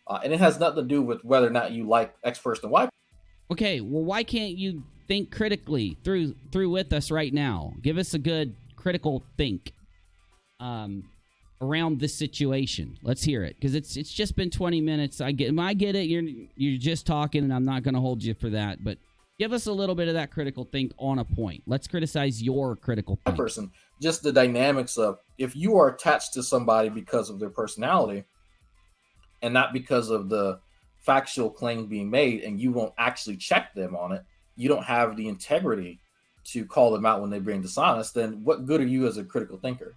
And it has nothing to do with whether or not you like X person or Y. Okay, well, why can't you think critically through with us right now? Give us a good critical think around this situation. Let's hear it, because it's just been 20 minutes. I get it. You're just talking, and I'm not going to hold you for that. But give us a little bit of that critical think on a point. Let's criticize your critical think. Person, just the dynamics of if you are attached to somebody because of their personality, and not because of the factual claim being made, and you won't actually check them on it, you don't have the integrity to call them out when they bring dishonest, then what good are you as a critical thinker?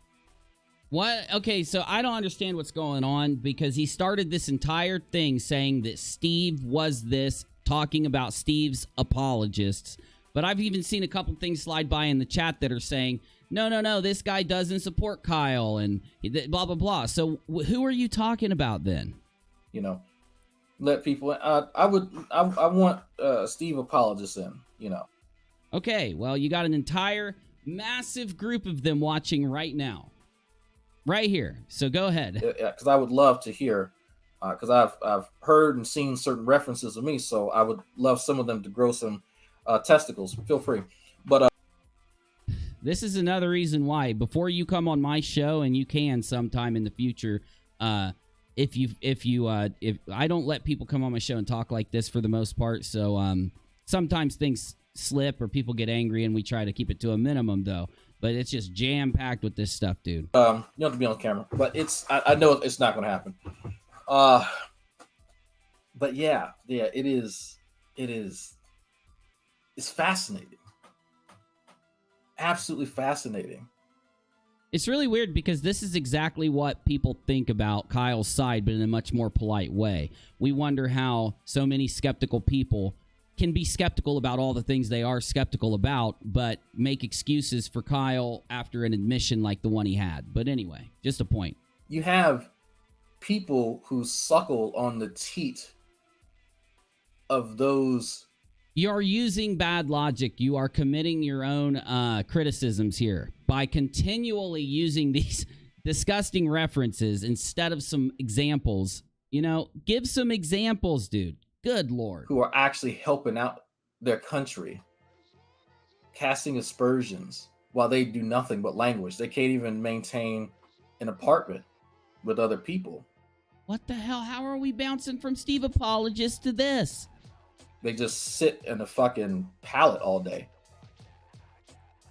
What? Okay, so I don't understand what's going on, because he started this entire thing saying that Steve was this, talking about Steve's apologists. But I've even seen a couple things slide by in the chat that are saying, no, this guy doesn't support Kyle and blah, blah, blah. So who are you talking about then? You know, let people, I want Steve apologists in, you know. Okay, well, you got an entire massive group of them watching right now. Right here. So go ahead. Yeah, because I would love to hear, because I've heard and seen certain references of me, so I would love some of them to grow some testicles. Feel free. But this is another reason why, before you come on my show, and you can sometime in the future, if I don't let people come on my show and talk like this for the most part, so sometimes things slip or people get angry, and we try to keep it to a minimum, though. But it's just jam-packed with this stuff, dude. You don't have to be on camera, but I know it's not going to happen. But yeah, it's fascinating. Absolutely fascinating. It's really weird, because this is exactly what people think about Kyle's side, but in a much more polite way. We wonder how so many skeptical people can be skeptical about all the things they are skeptical about, but make excuses for Kyle after an admission like the one he had. But anyway, just a point. You have people who suckle on the teat of those. You are using bad logic. You are committing your own criticisms here by continually using these disgusting references instead of some examples. You know, give some examples, dude. Good Lord. Who are actually helping out their country, casting aspersions while they do nothing but language. They can't even maintain an apartment with other people. What the hell? How are we bouncing from Steve apologists to this? They just sit in a fucking pallet all day.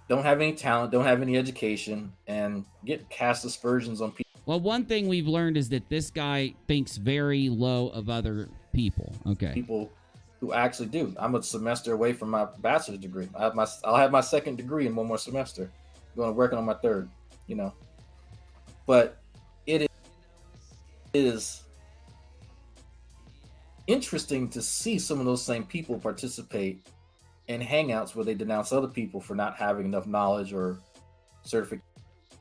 Don't have any talent, don't have any education, and get cast aspersions on people. Well, one thing we've learned is that this guy thinks very low of other people. Okay. People who actually do. I'm a semester away from my bachelor's degree. I'll have my second degree in one more semester. Going to working on my third, you know. But it is interesting to see some of those same people participate in hangouts where they denounce other people for not having enough knowledge or certifications.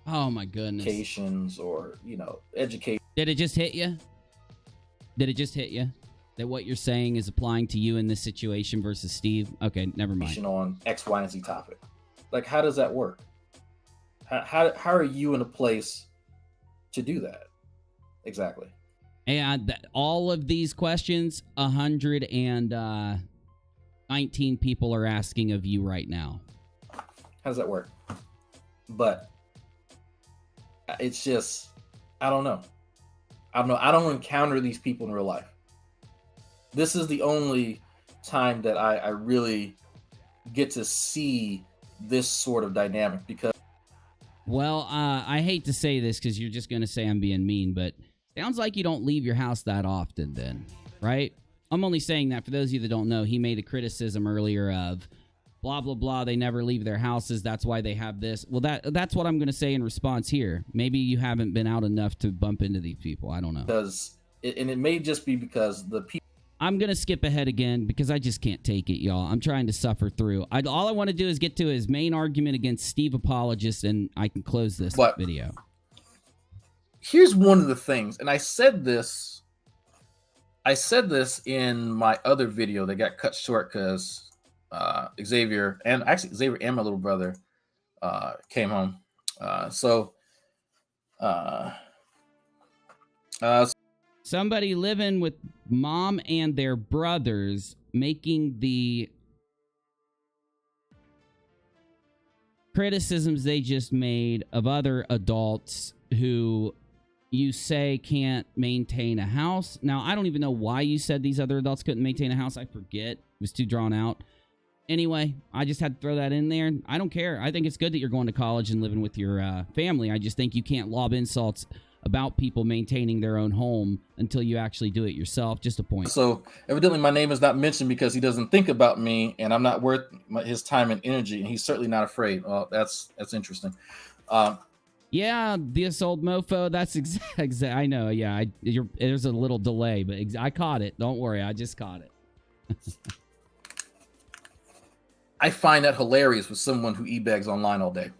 Oh my goodness. Or, you know, education. Did it just hit you? Did it just hit you that what you're saying is applying to you in this situation versus Steve? Okay, never mind. On X, Y, and Z topic. Like, how does that work? How are you in a place to do that? Exactly. And all of these questions, 119 people are asking of you right now. How does that work? But it's just, I don't know. I don't encounter these people in real life. This is the only time that I really get to see this sort of dynamic, because. Well, I hate to say this because you're just going to say I'm being mean, but sounds like you don't leave your house that often then, right? I'm only saying that for those of you that don't know, he made a criticism earlier of blah, blah, blah. They never leave their houses. That's why they have this. Well, that's what I'm going to say in response here. Maybe you haven't been out enough to bump into these people. I don't know. And it may just be because the people. I'm going to skip ahead again because I just can't take it, y'all. I'm trying to suffer through. All I want to do is get to his main argument against Steve Apologists, and I can close this video. Here's one of the things, and I said this in my other video that got cut short because Xavier and my little brother came home. Somebody living with mom and their brothers making the criticisms they just made of other adults who you say can't maintain a house. Now, I don't even know why you said these other adults couldn't maintain a house. I forget. It was too drawn out. Anyway, I just had to throw that in there. I don't care. I think it's good that you're going to college and living with your family. I just think you can't lob insults about people maintaining their own home until you actually do it yourself. Just a point. So evidently my name is not mentioned because he doesn't think about me and I'm not worth his time and energy, and he's certainly not afraid. Well, that's interesting. Yeah, this old mofo. That's exactly. I know. Yeah, there's a little delay, but I caught it. Don't worry, I just caught it. I find that hilarious with someone who e-begs online all day.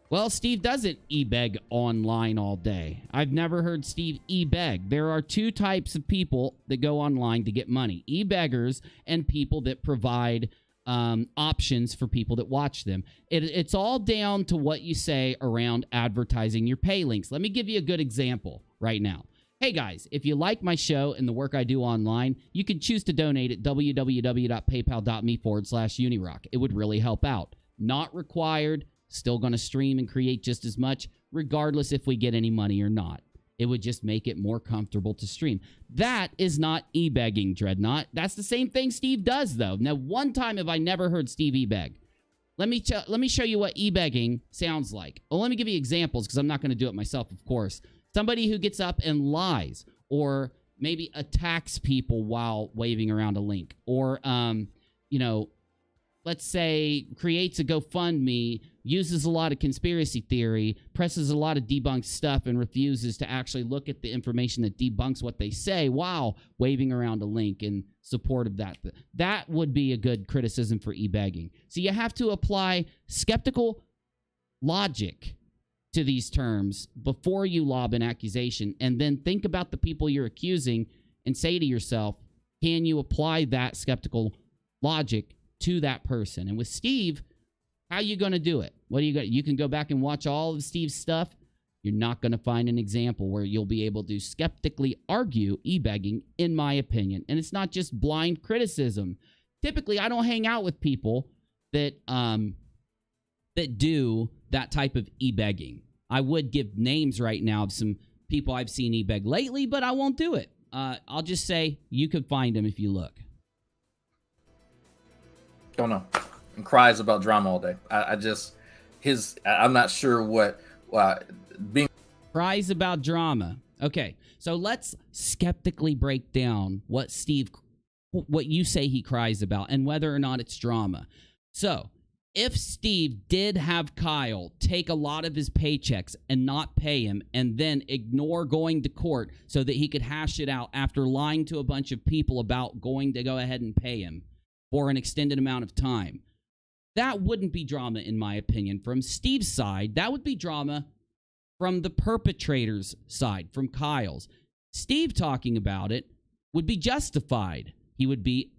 Well, Steve doesn't e-beg online all day. I've never heard Steve e-beg. There are two types of people that go online to get money: e-beggars and people that provide options for people that watch them. It's all down to what you say around advertising your pay links. Let me give you a good example right now. Hey guys, if you like my show and the work I do online, you can choose to donate at www.paypal.me/UNIRock. It would really help out. Not required. Still going to stream and create just as much, regardless if we get any money or not. It would just make it more comfortable to stream. That is not e-begging, Dreadnought. That's the same thing Steve does, though. Now, one time have I never heard Steve e-beg. Let me show you what e-begging sounds like. Well, let me give you examples, because I'm not going to do it myself, of course. Somebody who gets up and lies, or maybe attacks people while waving around a link, or, let's say creates a GoFundMe, uses a lot of conspiracy theory, presses a lot of debunked stuff, and refuses to actually look at the information that debunks what they say while waving around a link in support of that. That would be a good criticism for e-begging. So you have to apply skeptical logic to these terms before you lob an accusation, and then think about the people you're accusing and say to yourself, can you apply that skeptical logic to that person? And with Steve, how are you going to do it? What do you got? You can go back and watch all of Steve's stuff. You're not going to find an example where you'll be able to skeptically argue e-begging, in my opinion. And it's not just blind criticism. Typically, I don't hang out with people that do that type of e-begging. I would give names right now of some people I've seen e-beg lately, but I won't do it. I'll just say you could find them if you look. Don't know. And cries about drama all day. I'm not sure what being cries about drama. Okay, so let's skeptically break down what you say he cries about and whether or not it's drama. So if Steve did have Kyle take a lot of his paychecks and not pay him, and then ignore going to court so that he could hash it out after lying to a bunch of people about going to go ahead and pay him for an extended amount of time, that wouldn't be drama, in my opinion. From Steve's side, that would be drama from the perpetrator's side, from Kyle's. Steve talking about it would be justified. He would be,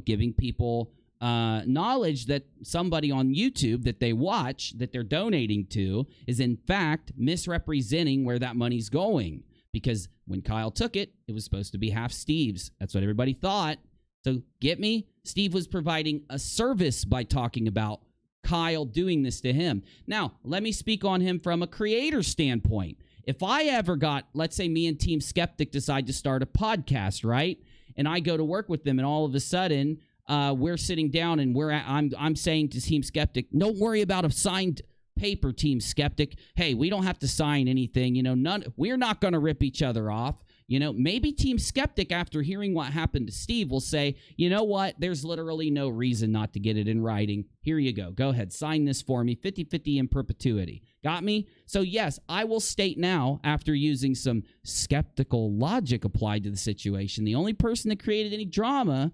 giving people knowledge that somebody on YouTube that they watch, that they're donating to, is in fact misrepresenting where that money's going. Because when Kyle took it, it was supposed to be half Steve's. That's what everybody thought. So get me? Steve was providing a service by talking about Kyle doing this to him. Now, let me speak on him from a creator standpoint. If I ever got, let's say me and Team Skeptic decide to start a podcast, right? And I go to work with them, and all of a sudden we're sitting down and I'm saying to Team Skeptic, don't worry about a signed paper, Team Skeptic. Hey, we don't have to sign anything. We're not going to rip each other off. You know, maybe Team Skeptic, after hearing what happened to Steve, will say, you know what? There's literally no reason not to get it in writing. Here you go. Go ahead. Sign this for me. 50-50 in perpetuity. Got me? So, yes, I will state now, after using some skeptical logic applied to the situation, the only person that created any drama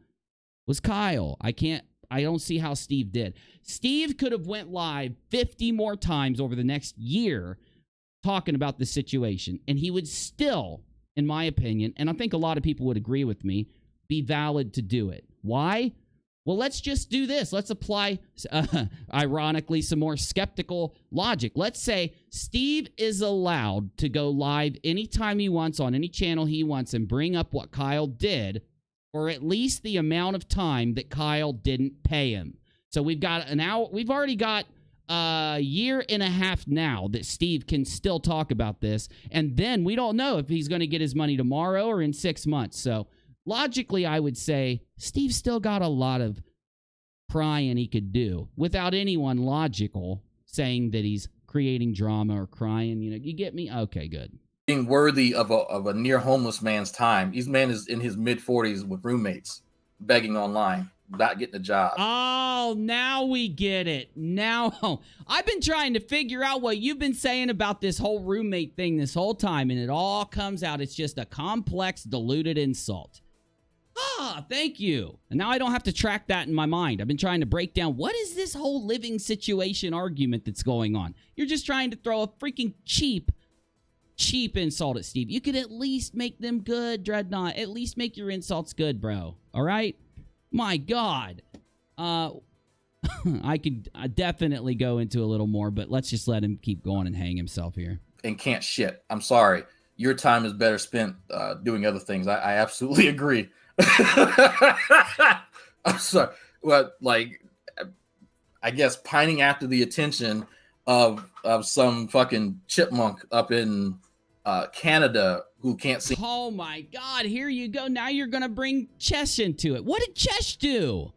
was Kyle. I don't see how Steve did. Steve could have went live 50 more times over the next year talking about the situation, and he would still, in my opinion, and I think a lot of people would agree with me, be valid to do it. Why? Well, let's just do this. Let's apply, ironically, some more skeptical logic. Let's say Steve is allowed to go live anytime he wants on any channel he wants and bring up what Kyle did for at least the amount of time that Kyle didn't pay him. So we've got an hour. We've already got a year and a half now that Steve can still talk about this. And then we don't know if he's going to get his money tomorrow or in 6 months. So logically, I would say Steve's still got a lot of crying he could do without anyone logical saying that he's creating drama or crying. You know, you get me? Okay, good. Being worthy of a near homeless man's time. This man is in his mid-40s with roommates, begging online, not getting a job. Oh, now we get it. Now, I've been trying to figure out what you've been saying about this whole roommate thing this whole time, and it all comes out. It's just a complex, diluted insult. Ah, thank you. And now I don't have to track that in my mind. I've been trying to break down what is this whole living situation argument that's going on. You're just trying to throw a freaking cheap insult at Steve. You could at least make them good, Dreadnought. At least make your insults good, bro. All right? My God. I could definitely go into a little more, but let's just let him keep going and hang himself here. And can't shit. I'm sorry. Your time is better spent doing other things. I absolutely agree. I'm sorry. Well, like, I guess pining after the attention of some fucking chipmunk up in Canada who can't see. Oh my God, here you go. Now you're going to bring Chesh into it. What did Chesh do?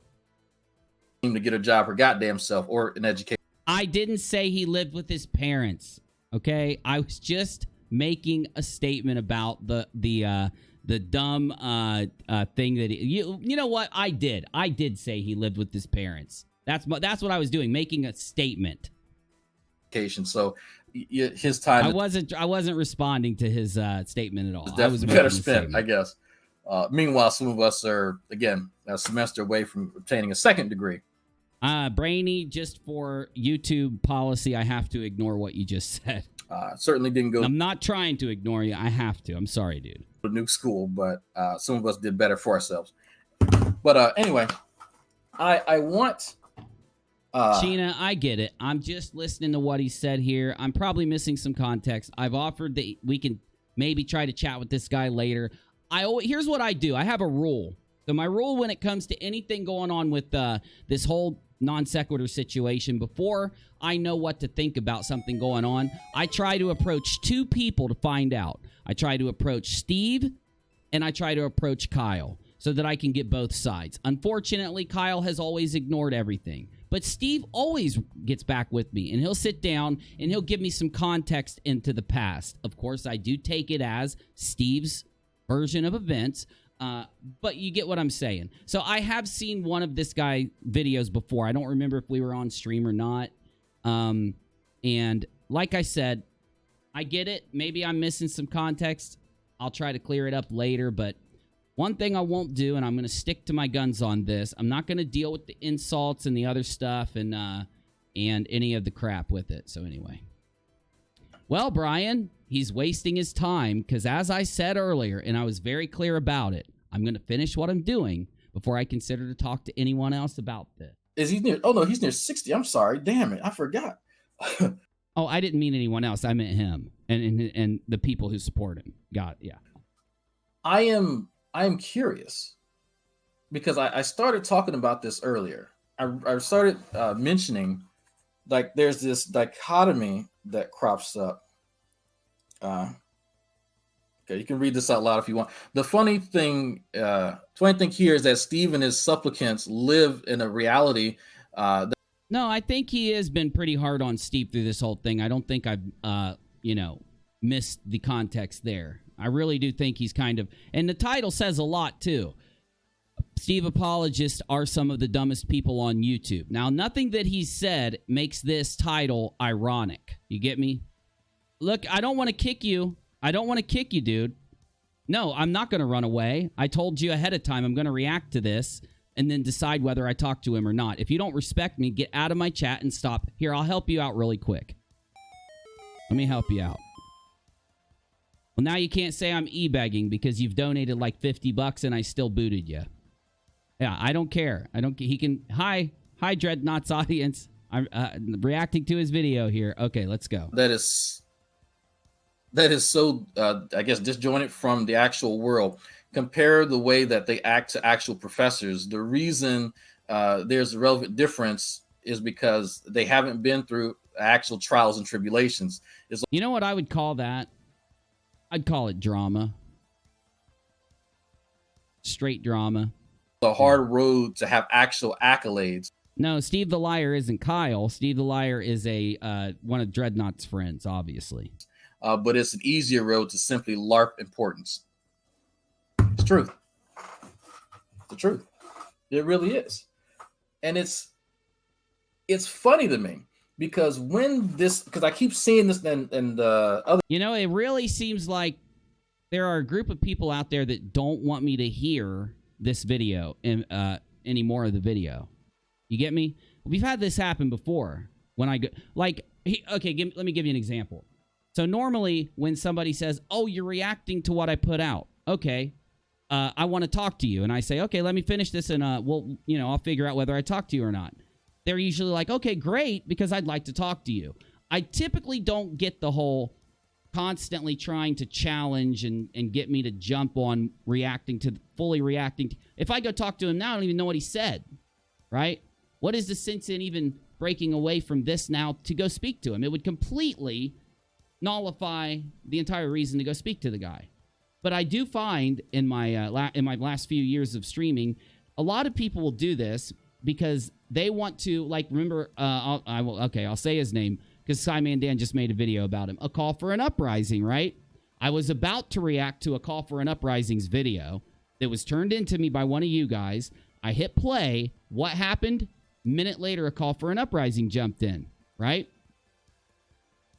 To get a job her goddamn self or an education. I didn't say he lived with his parents, okay? I was just making a statement about the dumb thing that you know what? I did say he lived with his parents. That's what I was doing, making a statement. So his time. I wasn't responding to his statement at all. I was better spent, I guess. Meanwhile, some of us are again a semester away from obtaining a second degree. Brainy, just for YouTube policy, I have to ignore what you just said. Certainly didn't go. I'm not trying to ignore you. I have to. I'm sorry, dude. A new school, but some of us did better for ourselves. But anyway, I want. Sheena, I get it. I'm just listening to what he said here. I'm probably missing some context. I've offered that we can maybe try to chat with this guy later. Here's what I do. I have a rule. So my rule when it comes to anything going on with this whole non sequitur situation, before I know what to think about something going on, I try to approach two people to find out. I try to approach Steve and I try to approach Kyle so that I can get both sides. Unfortunately, Kyle has always ignored everything. But Steve always gets back with me, and he'll sit down, and he'll give me some context into the past. Of course, I do take it as Steve's version of events, but you get what I'm saying. So I have seen one of this guy videos before. I don't remember if we were on stream or not. And like I said, I get it. Maybe I'm missing some context. I'll try to clear it up later, but one thing I won't do, and I'm going to stick to my guns on this, I'm not going to deal with the insults and the other stuff and any of the crap with it. So anyway. Well, Brian, he's wasting his time because as I said earlier, and I was very clear about it, I'm going to finish what I'm doing before I consider to talk to anyone else about this. Is he near? Oh, no, he's near 60. I'm sorry. Damn it. I forgot. Oh, I didn't mean anyone else. I meant him and the people who support him. Got it. Yeah. I am curious because I started talking about this earlier. I started mentioning like there's this dichotomy that crops up. Okay, you can read this out loud if you want. The funny thing here is that Steve and his supplicants live in a reality. No, I think he has been pretty hard on Steve through this whole thing. I don't think I've missed the context there. I really do think he's kind of, and the title says a lot too. Steve apologists are some of the dumbest people on YouTube. Now, nothing that he said makes this title ironic. You get me? Look, I don't want to kick you. I don't want to kick you, dude. No, I'm not going to run away. I told you ahead of time I'm going to react to this and then decide whether I talk to him or not. If you don't respect me, get out of my chat and stop. Here, I'll help you out really quick. Let me help you out. Well, now you can't say I'm e-begging because you've donated like $50 and I still booted you. Yeah, I don't care. I don't. He can. Hi, Dreadnought's audience. I'm reacting to his video here. Okay, let's go. That is so, I guess, disjointed from the actual world. Compare the way that they act to actual professors. The reason there's a relevant difference is because they haven't been through actual trials and tribulations. You know what I would call that? I'd call it drama. Straight drama. A hard road to have actual accolades. No, Steve the Liar isn't Kyle. Steve the Liar is a one of Dreadnought's friends, obviously. But it's an easier road to simply LARP importance. It's truth. The truth. It really is. And it's funny to me because because I keep seeing this and the other. You know, it really seems like there are a group of people out there that don't want me to hear this video and any more of the video. You get me? We've had this happen before when I go like, okay, let me give you an example. So normally when somebody says, oh, you're reacting to what I put out. Okay. I want to talk to you. And I say, okay, let me finish this and I'll figure out whether I talk to you or not. They're usually like, okay, great, because I'd like to talk to you. I typically don't get the whole constantly trying to challenge and get me to jump on fully reacting. If I go talk to him now, I don't even know what he said, right? What is the sense in even breaking away from this now to go speak to him? It would completely nullify the entire reason to go speak to the guy. But I do find in my last few years of streaming, a lot of people will do this because they want to, like, remember, I'll say his name, because Simon Dan just made a video about him. A Call for an Uprising, right? I was about to react to a Call for an Uprising's video that was turned into me by one of you guys. I hit play. What happened? Minute later, a Call for an Uprising jumped in, right?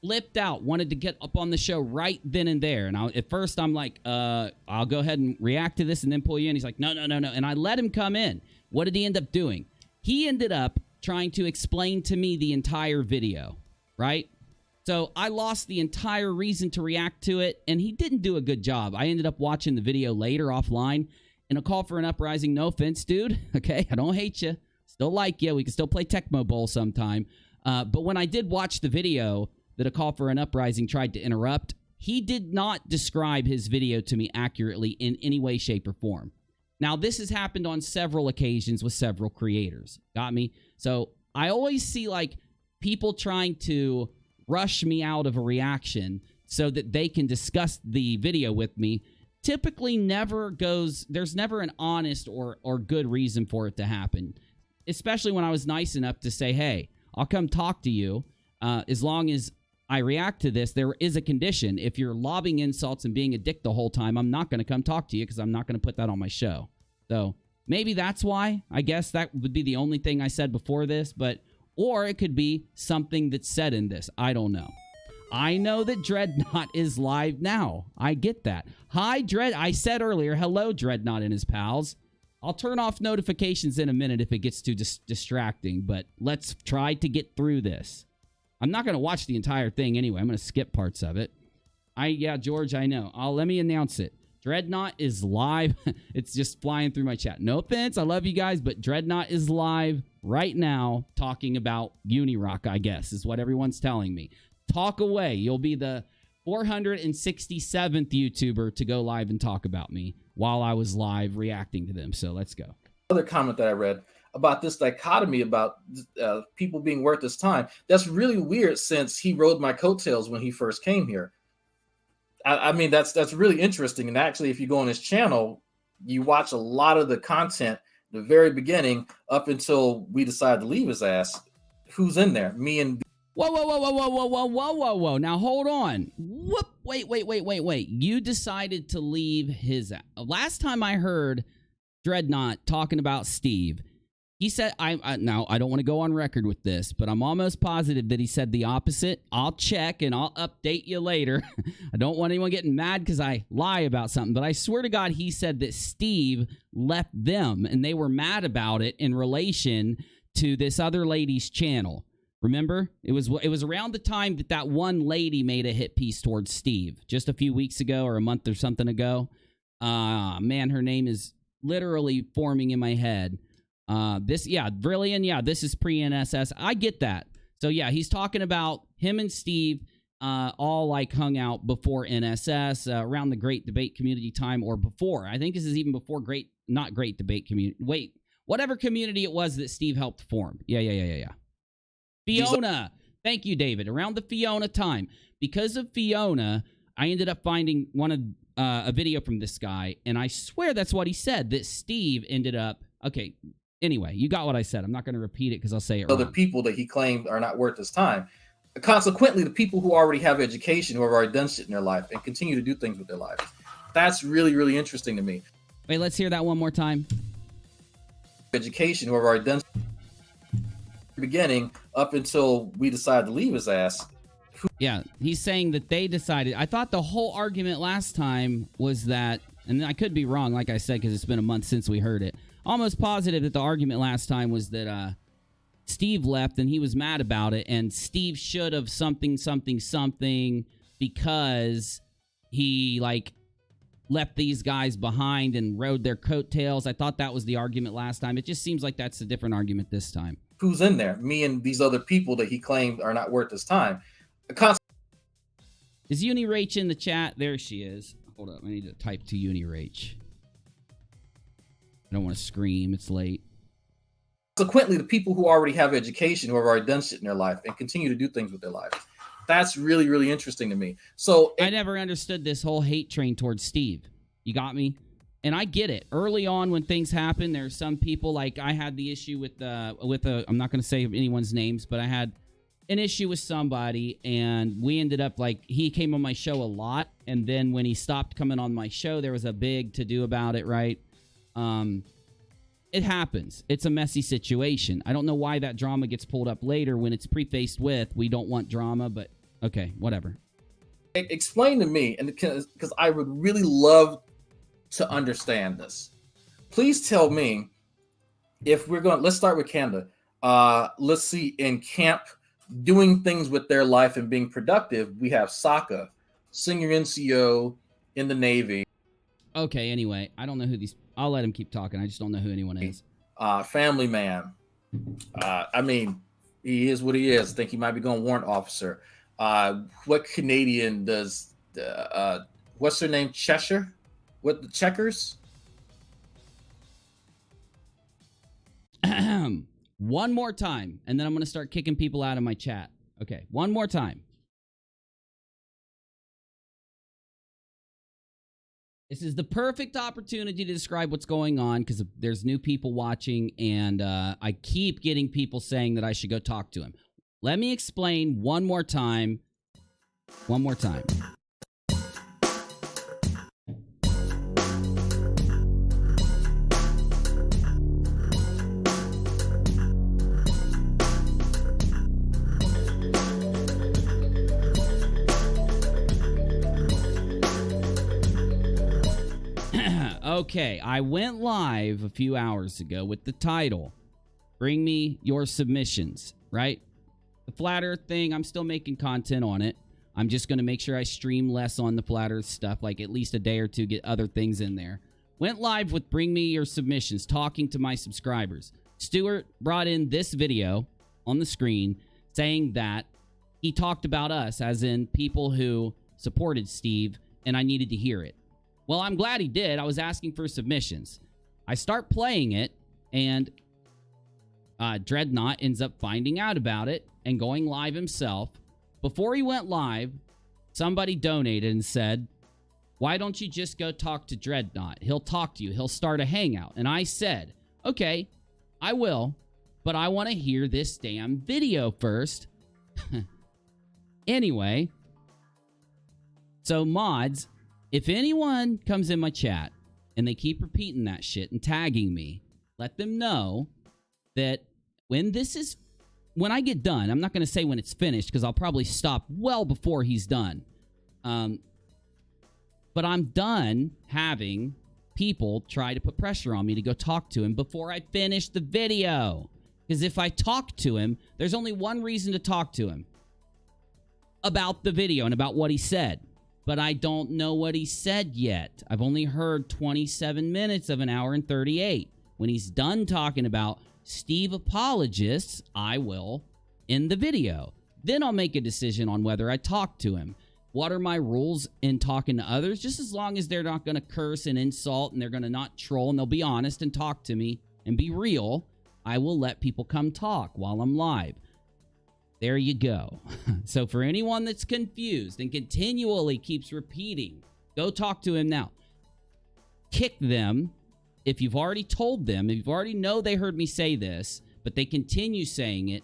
Flipped out. Wanted to get up on the show right then and there. And at first, I'm like, I'll go ahead and react to this and then pull you in. He's like, no. And I let him come in. What did he end up doing? He ended up trying to explain to me the entire video. Right? So I lost the entire reason to react to it, and he didn't do a good job. I ended up watching the video later offline, and A Call for an Uprising, no offense, dude. Okay, I don't hate you. Still like you. We can still play Tecmo Bowl sometime. But when I did watch the video that A Call for an Uprising tried to interrupt, he did not describe his video to me accurately in any way, shape, or form. Now, this has happened on several occasions with several creators. Got me? So I always see, like, people trying to rush me out of a reaction so that they can discuss the video with me typically there's never an honest or good reason for it to happen, especially when I was nice enough to say, hey, I'll come talk to you as long as I react to this. There is a condition. If you're lobbing insults and being a dick the whole time, I'm not going to come talk to you because I'm not going to put that on my show. So maybe that's why. I guess that would be the only thing I said before this, or it could be something that's said in this. I don't know. I know that Dreadnought is live now. I get that. Hi, I said earlier, hello, Dreadnought and his pals. I'll turn off notifications in a minute if it gets too distracting, but let's try to get through this. I'm not going to watch the entire thing anyway. I'm going to skip parts of it. Yeah, George, I know. Let me announce it. Dreadnought is live. It's just flying through my chat. No offense. I love you guys, but Dreadnought is live right now talking about UNIRock, I guess, is what everyone's telling me. Talk away. You'll be the 467th YouTuber to go live and talk about me while I was live reacting to them. So let's go. Other comment that I read about this dichotomy about people being worth his time. That's really weird since he rode my coattails when he first came here. I mean, that's really interesting. And actually, if you go on his channel, you watch a lot of the content, the very beginning, up until we decided to leave his ass. Who's in there? Me and Whoa, whoa, whoa, whoa, whoa, whoa, whoa, whoa, whoa, whoa. Now, hold on. Whoop. Wait. You decided to leave his... Last time I heard Dreadnought talking about Steve, he said... Now, I don't want to go on record with this, but I'm almost positive that he said the opposite. I'll check and I'll update you later. I don't want anyone getting mad because I lie about something, but I swear to God, he said that Steve left them, and they were mad about it in relation to this other lady's channel. Remember? It was around the time that one lady made a hit piece towards Steve, just a few weeks ago or a month or something ago. Man, her name is literally forming in my head. Brilliant. This is pre-NSS. I get that. So yeah, he's talking about him and Steve all like hung out before NSS, around the Great Debate Community time, or before. I think this is even before not Great Debate Community. Wait, whatever community it was that Steve helped form. Yeah. Fiona. Thank you, David. Around the Fiona time. Because of Fiona, I ended up finding a video from this guy, and I swear that's what he said, that Steve ended up... Okay, anyway, you got what I said. I'm not going to repeat it because I'll say it wrong. Other people that he claimed are not worth his time. Consequently, the people who already have education, who have already done shit in their life and continue to do things with their lives. That's really, really interesting to me. Wait, let's hear that one more time. Education, who have already done beginning up until we decided to leave his ass. Yeah, he's saying that they decided. I thought the whole argument last time was that, and I could be wrong, like I said, because it's been a month since we heard it. Almost positive that the argument last time was that Steve left and he was mad about it, and Steve should have something because he left these guys behind and rode their coattails. I thought that was the argument last time. It just seems like that's a different argument this time. Who's in there? Me and these other people that he claimed are not worth his time. Is UNIRock in the chat? There she is. Hold up. I need to type to UNIRock. I don't want to scream. It's late. Consequently, the people who already have education, who have already done shit in their life and continue to do things with their lives. That's really, really interesting to me. So I never understood this whole hate train towards Steve. You got me? And I get it. Early on when things happen, there's some people, like I had the issue with I'm not going to say anyone's names, but I had an issue with somebody, and we ended up, he came on my show a lot, and then when he stopped coming on my show, there was a big to-do about it, right? It happens. It's a messy situation. I don't know why that drama gets pulled up later when it's prefaced with, we don't want drama, but okay, whatever. Explain to me, and because I would really love to understand this. Please tell me if we're going, let's start with Canada. Let's see, in camp, doing things with their life and being productive, we have Sokka, senior NCO in the Navy. Okay, anyway, I don't know who these, I'll let him keep talking. I just don't know who anyone is. Family man. I mean, he is what he is. I think he might be going warrant officer. What Canadian does, what's her name? Cheshire? What, the Checkers? One more time, and then I'm going to start kicking people out of my chat. Okay, one more time. This is the perfect opportunity to describe what's going on because there's new people watching, and I keep getting people saying that I should go talk to him. Let me explain one more time. One more time. Okay, I went live a few hours ago with the title, Bring Me Your Submissions, right? The Flat Earth thing, I'm still making content on it. I'm just going to make sure I stream less on the Flat Earth stuff, like at least a day or two, get other things in there. Went live with Bring Me Your Submissions, talking to my subscribers. Stuart brought in this video on the screen saying that he talked about us, as in people who supported Steve, and I needed to hear it. Well, I'm glad he did. I was asking for submissions. I start playing it, and Dreadnought ends up finding out about it and going live himself. Before he went live, somebody donated and said, why don't you just go talk to Dreadnought? He'll talk to you. He'll start a hangout. And I said, okay, I will, but I want to hear this damn video first, Anyway, so mods, if anyone comes in my chat and they keep repeating that shit and tagging me, let them know that when I get done, I'm not going to say when it's finished because I'll probably stop well before he's done. But I'm done having people try to put pressure on me to go talk to him before I finish the video. Because if I talk to him, there's only one reason to talk to him. About the video and about what he said. But I don't know what he said yet. I've only heard 27 minutes of an hour and 38. When he's done talking about Steve apologists, I will end the video. Then I'll make a decision on whether I talk to him. What are my rules in talking to others? Just as long as they're not going to curse and insult and they're going to not troll and they'll be honest and talk to me and be real, I will let people come talk while I'm live. There you go. So for anyone that's confused and continually keeps repeating, go talk to him now. Kick them. If you've already told them, if you've already know they heard me say this, but they continue saying it,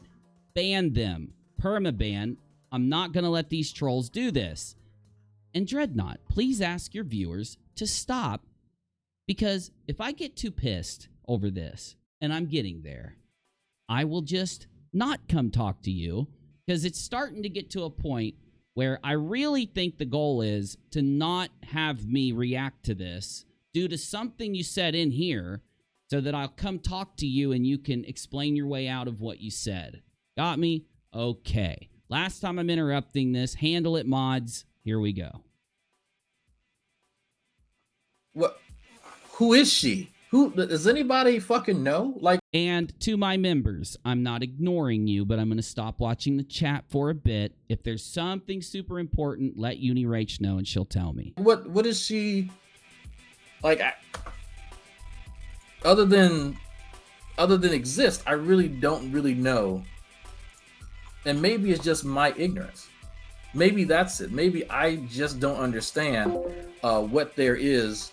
ban them. Permaban. I'm not going to let these trolls do this. And Dreadnought, please ask your viewers to stop, because if I get too pissed over this, and I'm getting there, I will just not come talk to you, because it's starting to get to a point where I really think the goal is to not have me react to this due to something you said in here, so that I'll come talk to you and you can explain your way out of what you said. Got me? Okay. Last time I'm interrupting this. Handle it, mods. Here we go. What? Who is she? Who does anybody fucking know? Like, and to my members, I'm not ignoring you, but I'm going to stop watching the chat for a bit. If there's something super important, let UNIRocktv know and she'll tell me. What is she like? Other than exist, I really don't really know. And maybe it's just my ignorance. Maybe that's it. Maybe I just don't understand what there is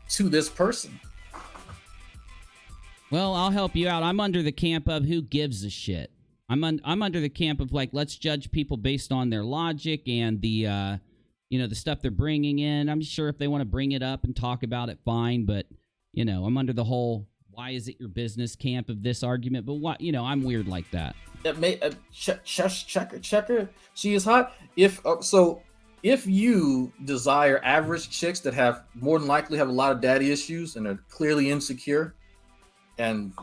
to this person. Well, I'll help you out. I'm under the camp of who gives a shit. I'm under the camp of, like, let's judge people based on their logic and the the stuff they're bringing in. I'm sure if they want to bring it up and talk about it, fine. But I'm under the whole why is it your business camp of this argument. But what I'm weird like that. It may checker. She is hot. If you desire average chicks that have more than likely have a lot of daddy issues and are clearly insecure. And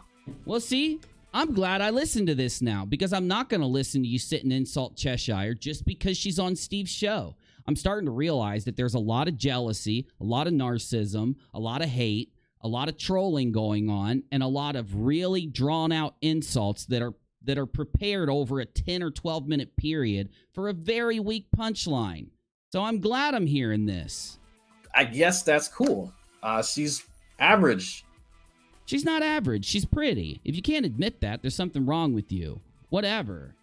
well, see, I'm glad I listened to this now, because I'm not going to listen to you sit and insult Cheshire just because she's on Steve's show. I'm starting to realize that there's a lot of jealousy, a lot of narcissism, a lot of hate, a lot of trolling going on, and a lot of really drawn out insults that are prepared over a 10 or 12 minute period for a very weak punchline. So I'm glad I'm hearing this. I guess that's cool. She's average. She's not average. She's pretty. If you can't admit that, there's something wrong with you. Whatever.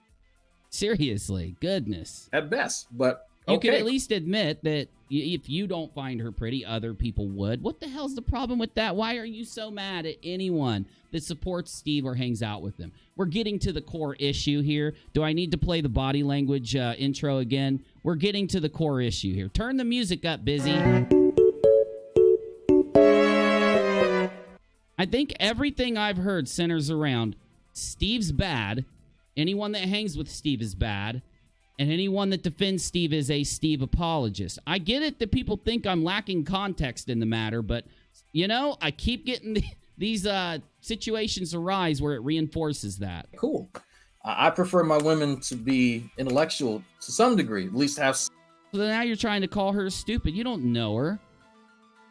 Seriously. Goodness. At best, but okay. You can at least admit that if you don't find her pretty, other people would. What the hell's the problem with that? Why are you so mad at anyone that supports Steve or hangs out with him? We're getting to the core issue here. Do I need to play the body language intro again? We're getting to the core issue here. Turn the music up, Busy. I think everything I've heard centers around Steve's bad, anyone that hangs with Steve is bad, and anyone that defends Steve is a Steve apologist. I get it that people think I'm lacking context in the matter, but, I keep getting these situations arise where it reinforces that. Cool. I prefer my women to be intellectual to some degree, at least have... So now you're trying to call her stupid. You don't know her.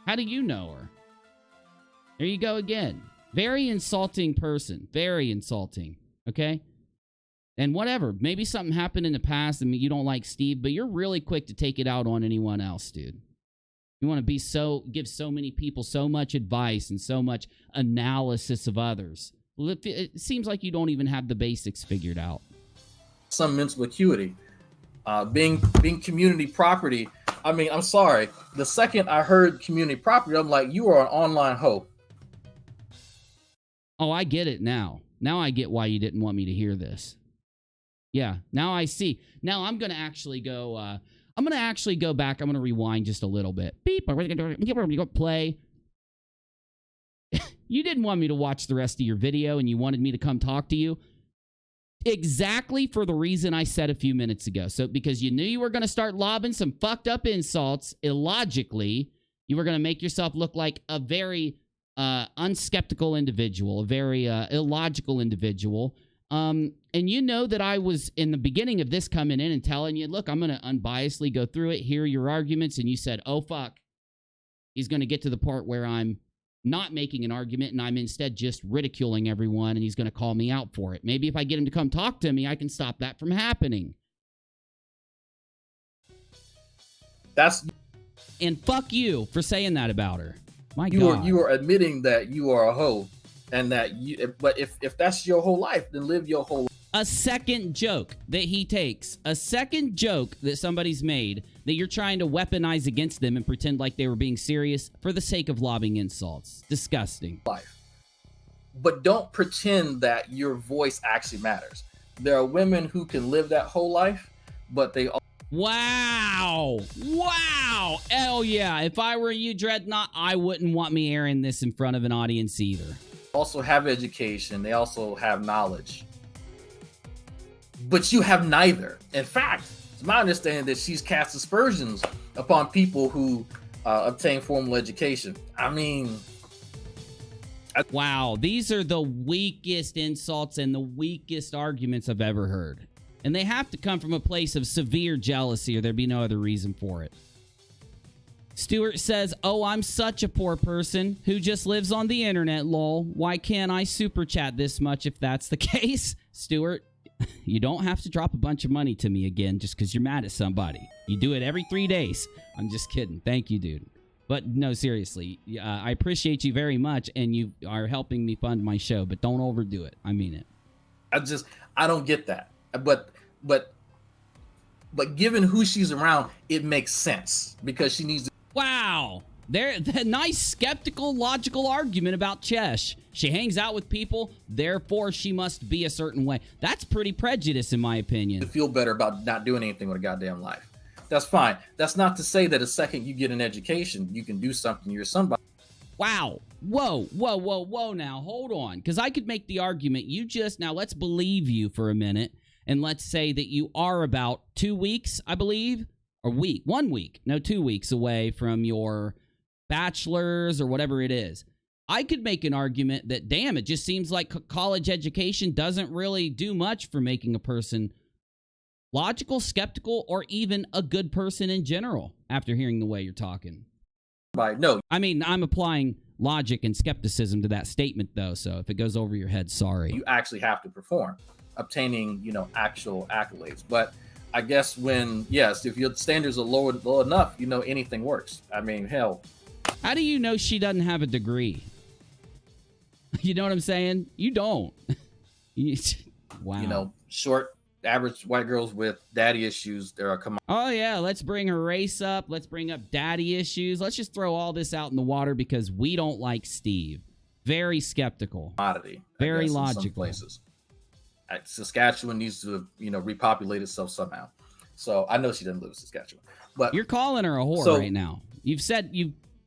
How do you know her? There you go again. Very insulting person. Very insulting. Okay? And whatever. Maybe something happened in the past and you don't like Steve, but you're really quick to take it out on anyone else, dude. You want to give so many people so much advice and so much analysis of others. Well, it seems like you don't even have the basics figured out. Some mental acuity. Being community property. I mean, I'm sorry. The second I heard community property, I'm like, you are an online hoe. Oh, I get it now. Now I get why you didn't want me to hear this. Yeah, now I see. Now I'm going to actually go, back. I'm going to rewind just a little bit. Beep. Play. You didn't want me to watch the rest of your video and you wanted me to come talk to you. Exactly for the reason I said a few minutes ago. So because you knew you were going to start lobbing some fucked up insults illogically, you were going to make yourself look like a very unskeptical individual, a very illogical individual. And you know that I was in the beginning of this coming in and telling you, look, I'm going to unbiasedly go through it, hear your arguments. And you said, oh, fuck. He's going to get to the part where I'm not making an argument and I'm instead just ridiculing everyone and he's going to call me out for it. Maybe if I get him to come talk to me, I can stop that from happening. And fuck you for saying that about her. My God. You are admitting that you are a hoe and that you, but if that's your whole life, then live your whole life. A second joke that he takes, a second joke that somebody's made that you're trying to weaponize against them and pretend like they were being serious for the sake of lobbing insults. Disgusting. Life. But don't pretend that your voice actually matters. There are women who can live that whole life, but they... Wow. Wow. Hell yeah. If I were you, Dreadnought, I wouldn't want me airing this in front of an audience either. Also have education. They also have knowledge. But you have neither. In fact, it's my understanding that she's cast aspersions upon people who obtain formal education. I mean... Wow, these are the weakest insults and the weakest arguments I've ever heard. And they have to come from a place of severe jealousy or there'd be no other reason for it. Stuart says, oh, I'm such a poor person who just lives on the internet, lol. Why can't I super chat this much if that's the case? Stuart, you don't have to drop a bunch of money to me again just because you're mad at somebody. You do it every 3 days. I'm just kidding. Thank you, dude. But no, seriously, I appreciate you very much, and you are helping me fund my show, but don't overdo it. I mean it. I don't get that. But given who she's around, it makes sense because she needs to... Wow. That nice skeptical, logical argument about Chesh. She hangs out with people, therefore she must be a certain way. That's pretty prejudice, in my opinion. To feel better about not doing anything with a goddamn life. That's fine. That's not to say that the second you get an education, you can do something. You're somebody. Wow. Whoa. Now, hold on. Because I could make the argument now let's believe you for a minute. And let's say that you are about 2 weeks, I believe, or 1 week. No, 2 weeks away from your bachelor's or whatever it is. I could make an argument that, damn, it just seems like college education doesn't really do much for making a person logical, skeptical, or even a good person in general after hearing the way you're talking. No. I mean, I'm applying logic and skepticism to that statement, though, so if it goes over your head, sorry. You actually have to perform, obtaining, actual accolades. But I guess if your standards are low enough, anything works. I mean, hell. How do you know she doesn't have a degree? You know what I'm saying? You don't. Wow. Short, average white girls with daddy issues. Oh yeah, let's bring her race up. Let's bring up daddy issues. Let's just throw all this out in the water because we don't like Steve. Very skeptical. Commodity. Very logical. In some places. Saskatchewan needs to, repopulate itself somehow. So I know she doesn't live in Saskatchewan. But you're calling her a whore right now. You've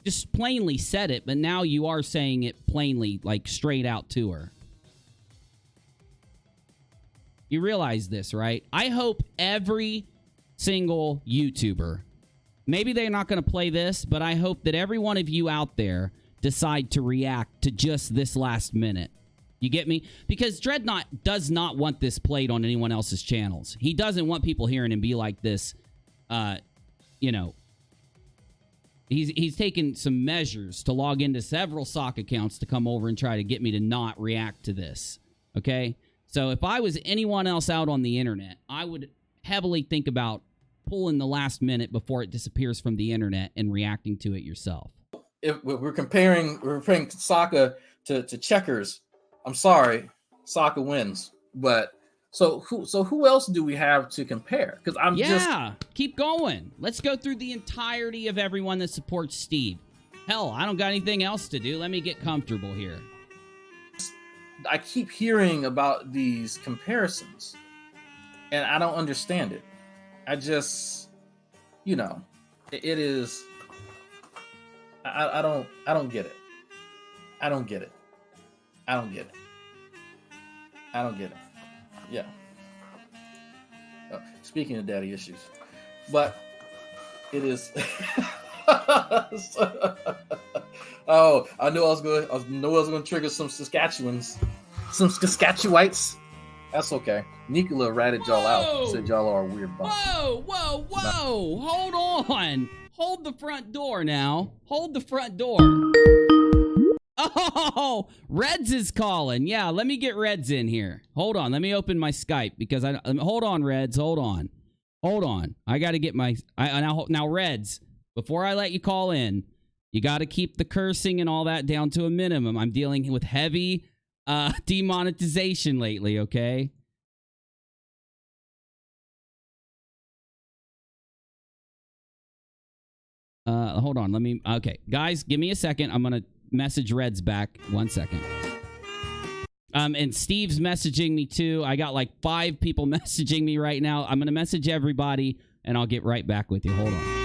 just plainly said it, but now you are saying it plainly, like straight out to her. You realize this, right? I hope every single YouTuber, maybe they're not going to play this, but I hope that every one of you out there decide to react to just this last minute. You get me? Because Dreadnought does not want this played on anyone else's channels. He doesn't want people hearing him be like this. He's taken some measures to log into several sock accounts to come over and try to get me to not react to this. Okay? So if I was anyone else out on the internet, I would heavily think about pulling the last minute before it disappears from the internet and reacting to it yourself. If we're comparing soccer to checkers, I'm sorry, soccer wins. But so who else do we have to compare? Because keep going. Let's go through the entirety of everyone that supports Steve. Hell, I don't got anything else to do. Let me get comfortable here. I keep hearing about these comparisons. and I don't understand it. I just, you know, it is. I don't get it. I don't get it. I don't get it. I don't get it. Yeah. Speaking of daddy issues, but it is. Oh, I knew I was going to trigger some Saskatchewans, some Saskatchewites. That's okay. Nicola ratted y'all out. Said y'all are a weird bunch. Whoa! Hold on. Hold the front door now. Hold the front door. Oh, Reds is calling. Yeah, let me get Reds in here. Hold on. Let me open my Skype because hold on, Reds. Hold on. I got to get my now Reds. Before I let you call in, you got to keep the cursing and all that down to a minimum. I'm dealing with heavy demonetization lately, okay? Hold on. Okay. Guys, give me a second. I'm going to message Reds back. 1 second. And Steve's messaging me too. I got like 5 people messaging me right now. I'm going to message everybody and I'll get right back with you. Hold on.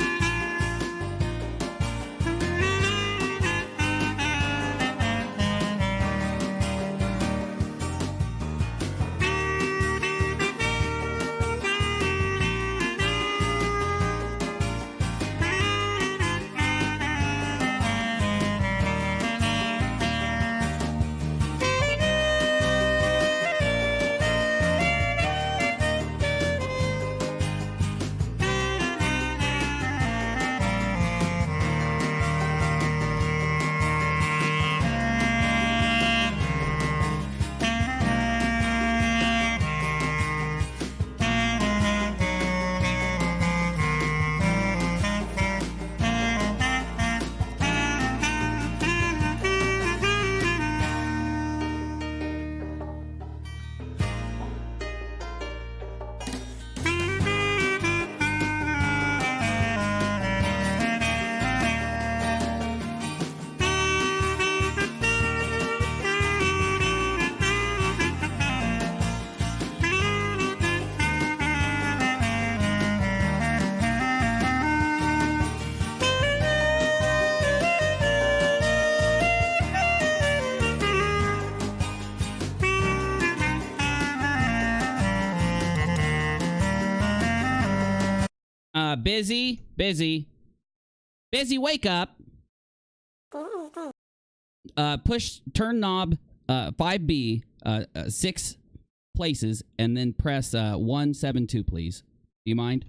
Busy, wake up. Turn knob 5B 6 places and then press 172, please. Do you mind?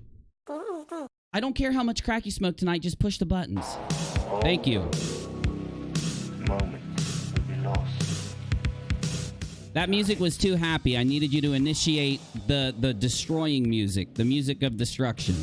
I don't care how much crack you smoke tonight, just push the buttons. Thank you. Moments will be lost. That music was too happy. I needed you to initiate the destroying music, the music of destruction.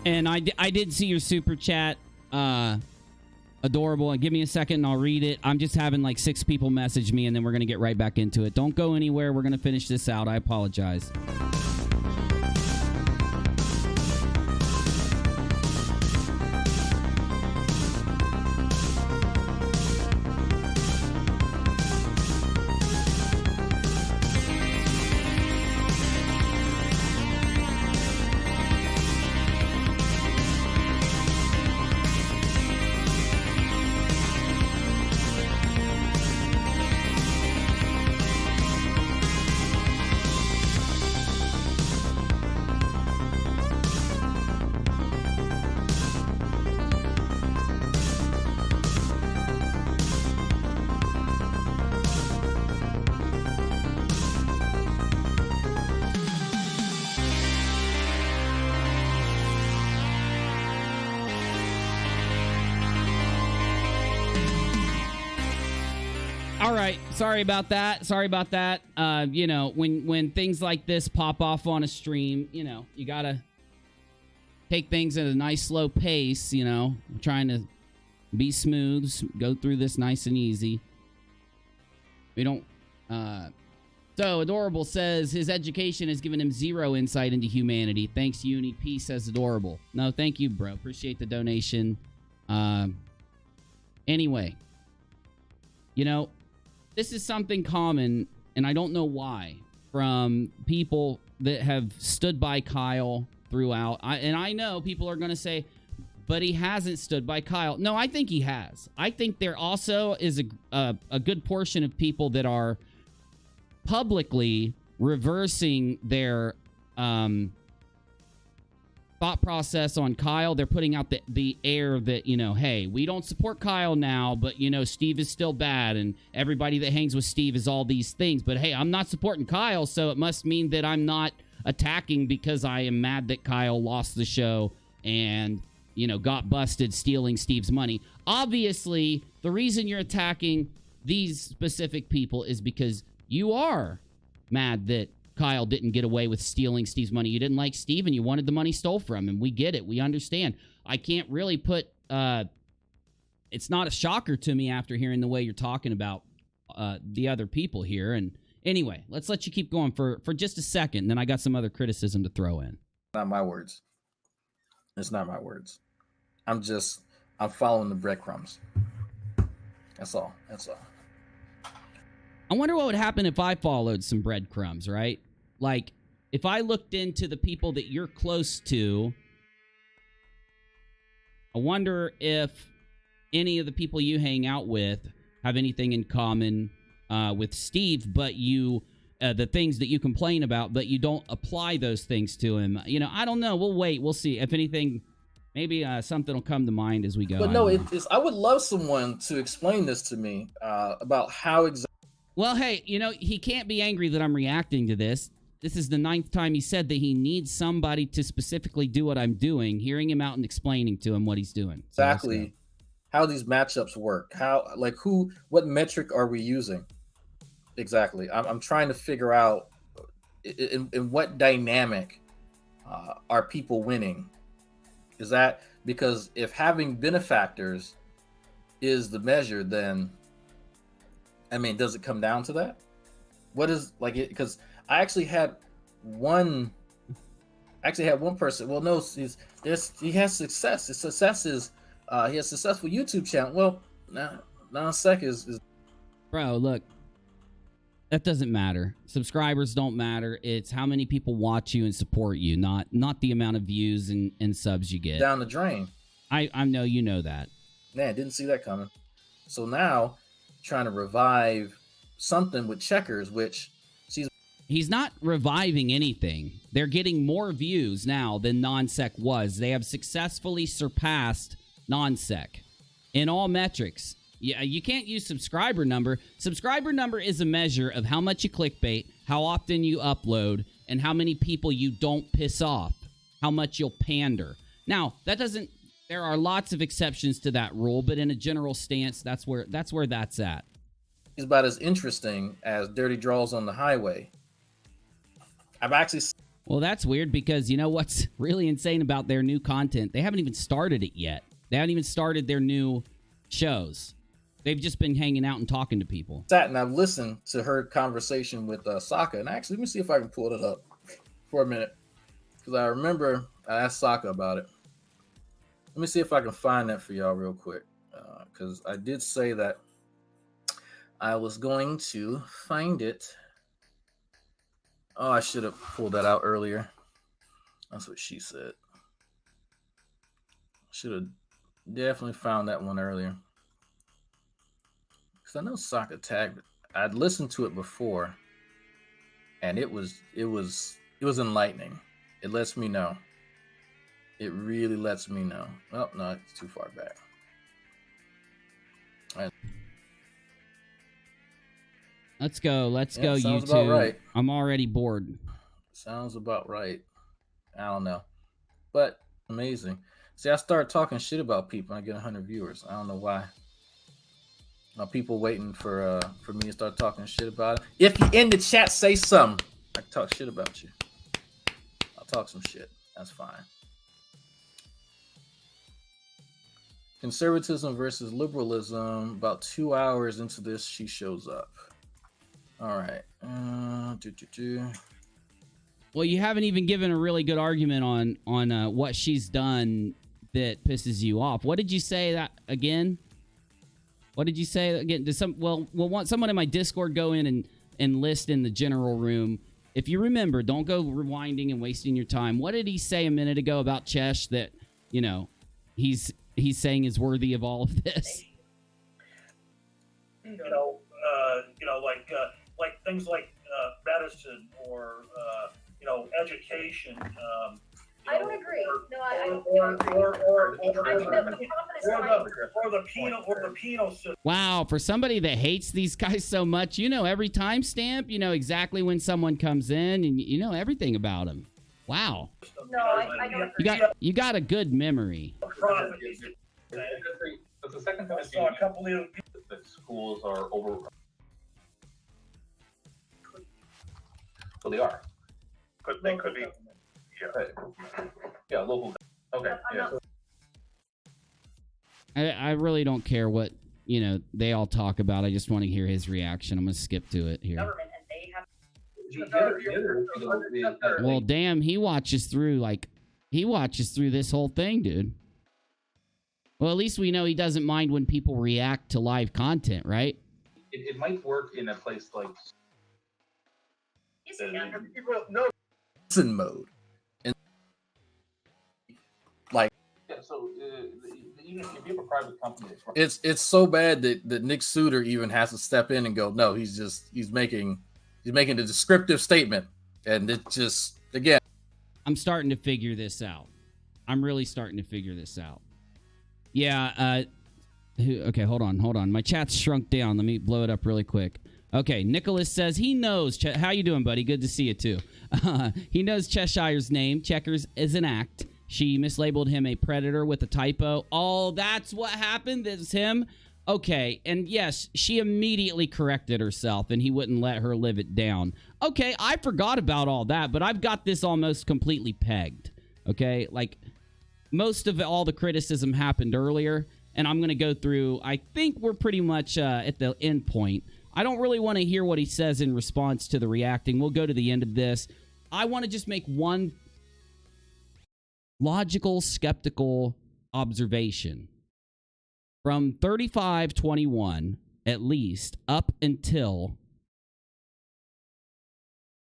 And I did see your super chat. Adorable. And give me a second and I'll read it. I'm just having like 6 people message me and then we're going to get right back into it. Don't go anywhere. We're going to finish this out. I apologize. All right, sorry about that. You know, when things like this pop off on a stream, you know, you gotta take things at a nice slow pace. You know, I'm trying to be smooth, go through this nice and easy. We don't. So Adorable says his education has given him zero insight into humanity. Thanks, Uni. Peace, says Adorable. No, thank you, bro. Appreciate the donation. Anyway, you know, this is something common, and I don't know why, from people that have stood by Kyle throughout. And I know people are going to say, but he hasn't stood by Kyle. No, I think he has. I think there also is a good portion of people that are publicly reversing their thought process on Kyle. They're putting out the air that, you know, hey, we don't support Kyle now, but, you know, Steve is still bad, and everybody that hangs with Steve is all these things. But, hey, I'm not supporting Kyle, so it must mean that I'm not attacking because I am mad that Kyle lost the show and, you know, got busted stealing Steve's money. Obviously, the reason you're attacking these specific people is because you are mad that Kyle didn't get away with stealing Steve's money. You didn't like Steve and you wanted the money stole from him. We get it. We understand. I can't really put... it's not a shocker to me after hearing the way you're talking about the other people here. And anyway, let's let you keep going for just a second. Then I got some other criticism to throw in. Not my words. It's not my words. I'm following the breadcrumbs. That's all. I wonder what would happen if I followed some breadcrumbs, right? Like, if I looked into the people that you're close to, I wonder if any of the people you hang out with have anything in common with Steve, but you, the things that you complain about, but you don't apply those things to him. You know, I don't know. We'll wait. We'll see. If anything, maybe something will come to mind as we go. But no, I would love someone to explain this to me about how exactly. Well, hey, you know, he can't be angry that I'm reacting to this. This is the 9th time he said that he needs somebody to specifically do what I'm doing, hearing him out and explaining to him what he's doing. So exactly how these matchups work. How, like, what metric are we using? Exactly. I'm trying to figure out in what dynamic are people winning? Is that because if having benefactors is the measure, then I mean, does it come down to that? What is like it? Because I actually had one person. Well, no, he has success. His success is he has a successful YouTube channel. Well, now sec is bro. Look, that doesn't matter. Subscribers don't matter. It's how many people watch you and support you, not the amount of views and subs you get. Down the drain. I know you know that. Man, didn't see that coming. So now, trying to revive something with checkers, which he's not reviving anything. They're getting more views now than non-sec was. They have successfully surpassed non-sec in all metrics. Yeah, you can't use subscriber number. Subscriber number is a measure of how much you clickbait, how often you upload, and how many people you don't piss off, how much you'll pander. Now, that doesn't... There are lots of exceptions to that rule, but in a general stance, that's where that's at. It's about as interesting as Dirty Draws on the Highway. I've actually... Well, that's weird because you know what's really insane about their new content? They haven't even started it yet. They haven't even started their new shows. They've just been hanging out and talking to people. Sat and I've listened to her conversation with Sokka, and actually, let me see if I can pull it up for a minute, because I remember I asked Sokka about it. Let me see if I can find that for y'all real quick, because I did say that I was going to find it. Oh, I should have pulled that out earlier. That's what she said. Should have definitely found that one earlier. Because I know Sokka tagged it. I'd listened to it before, and it was enlightening. It lets me know. It really lets me know. Oh, no, it's too far back. All right. Let's go, sounds YouTube. about right. I'm already bored. Sounds about right. I don't know. But amazing. See, I start talking shit about people and I get 100 viewers. I don't know why. People waiting for me to start talking shit about it. If you in the chat, say something. I can talk shit about you. I'll talk some shit. That's fine. Conservatism versus liberalism. About 2 hours into this, she shows up. All right. Well, you haven't even given a really good argument on what she's done that pisses you off. What did you say that again? What did you say again? Did want someone in my Discord go in and list in the general room? If you remember, don't go rewinding and wasting your time. What did he say a minute ago about Chesh that, you know, he's saying is worthy of all of this? Like things like medicine or education. I don't agree. Or the penal system. Wow, for somebody that hates these guys so much, you know every timestamp, you know exactly when someone comes in, and you know everything about them. Wow. No, I don't agree. You got a good memory. That's the second time I saw a couple of that schools are over. Well, they are. they could be. Right. Yeah, local. Okay. Yeah. I really don't care what, you know, they all talk about. I just want to hear his reaction. I'm going to skip to it here. Government, and they have. Well, damn, he watches through this whole thing, dude. Well, at least we know he doesn't mind when people react to live content, right? It might work in a place like. People know. Listen mode. Like, Yeah, so even if you have a private company, it's so bad that Nick Suter even has to step in and go, no, he's making a descriptive statement, and it just, again, I'm starting to figure this out. I'm really starting to figure this out. Yeah, okay, hold on. My chat's shrunk down. Let me blow it up really quick. Okay, Nicholas says he knows. How you doing, buddy? Good to see you, too. He knows Cheshire's name. Checkers is an act. She mislabeled him a predator with a typo. Oh, that's what happened? That's him? Okay, and yes, she immediately corrected herself, and he wouldn't let her live it down. Okay, I forgot about all that, but I've got this almost completely pegged. Okay, like, most of all the criticism happened earlier, and I'm going to go through, I think we're pretty much at the end point. I don't really want to hear what he says in response to the reacting. We'll go to the end of this. I want to just make one logical, skeptical observation. From 35:21, at least, up until...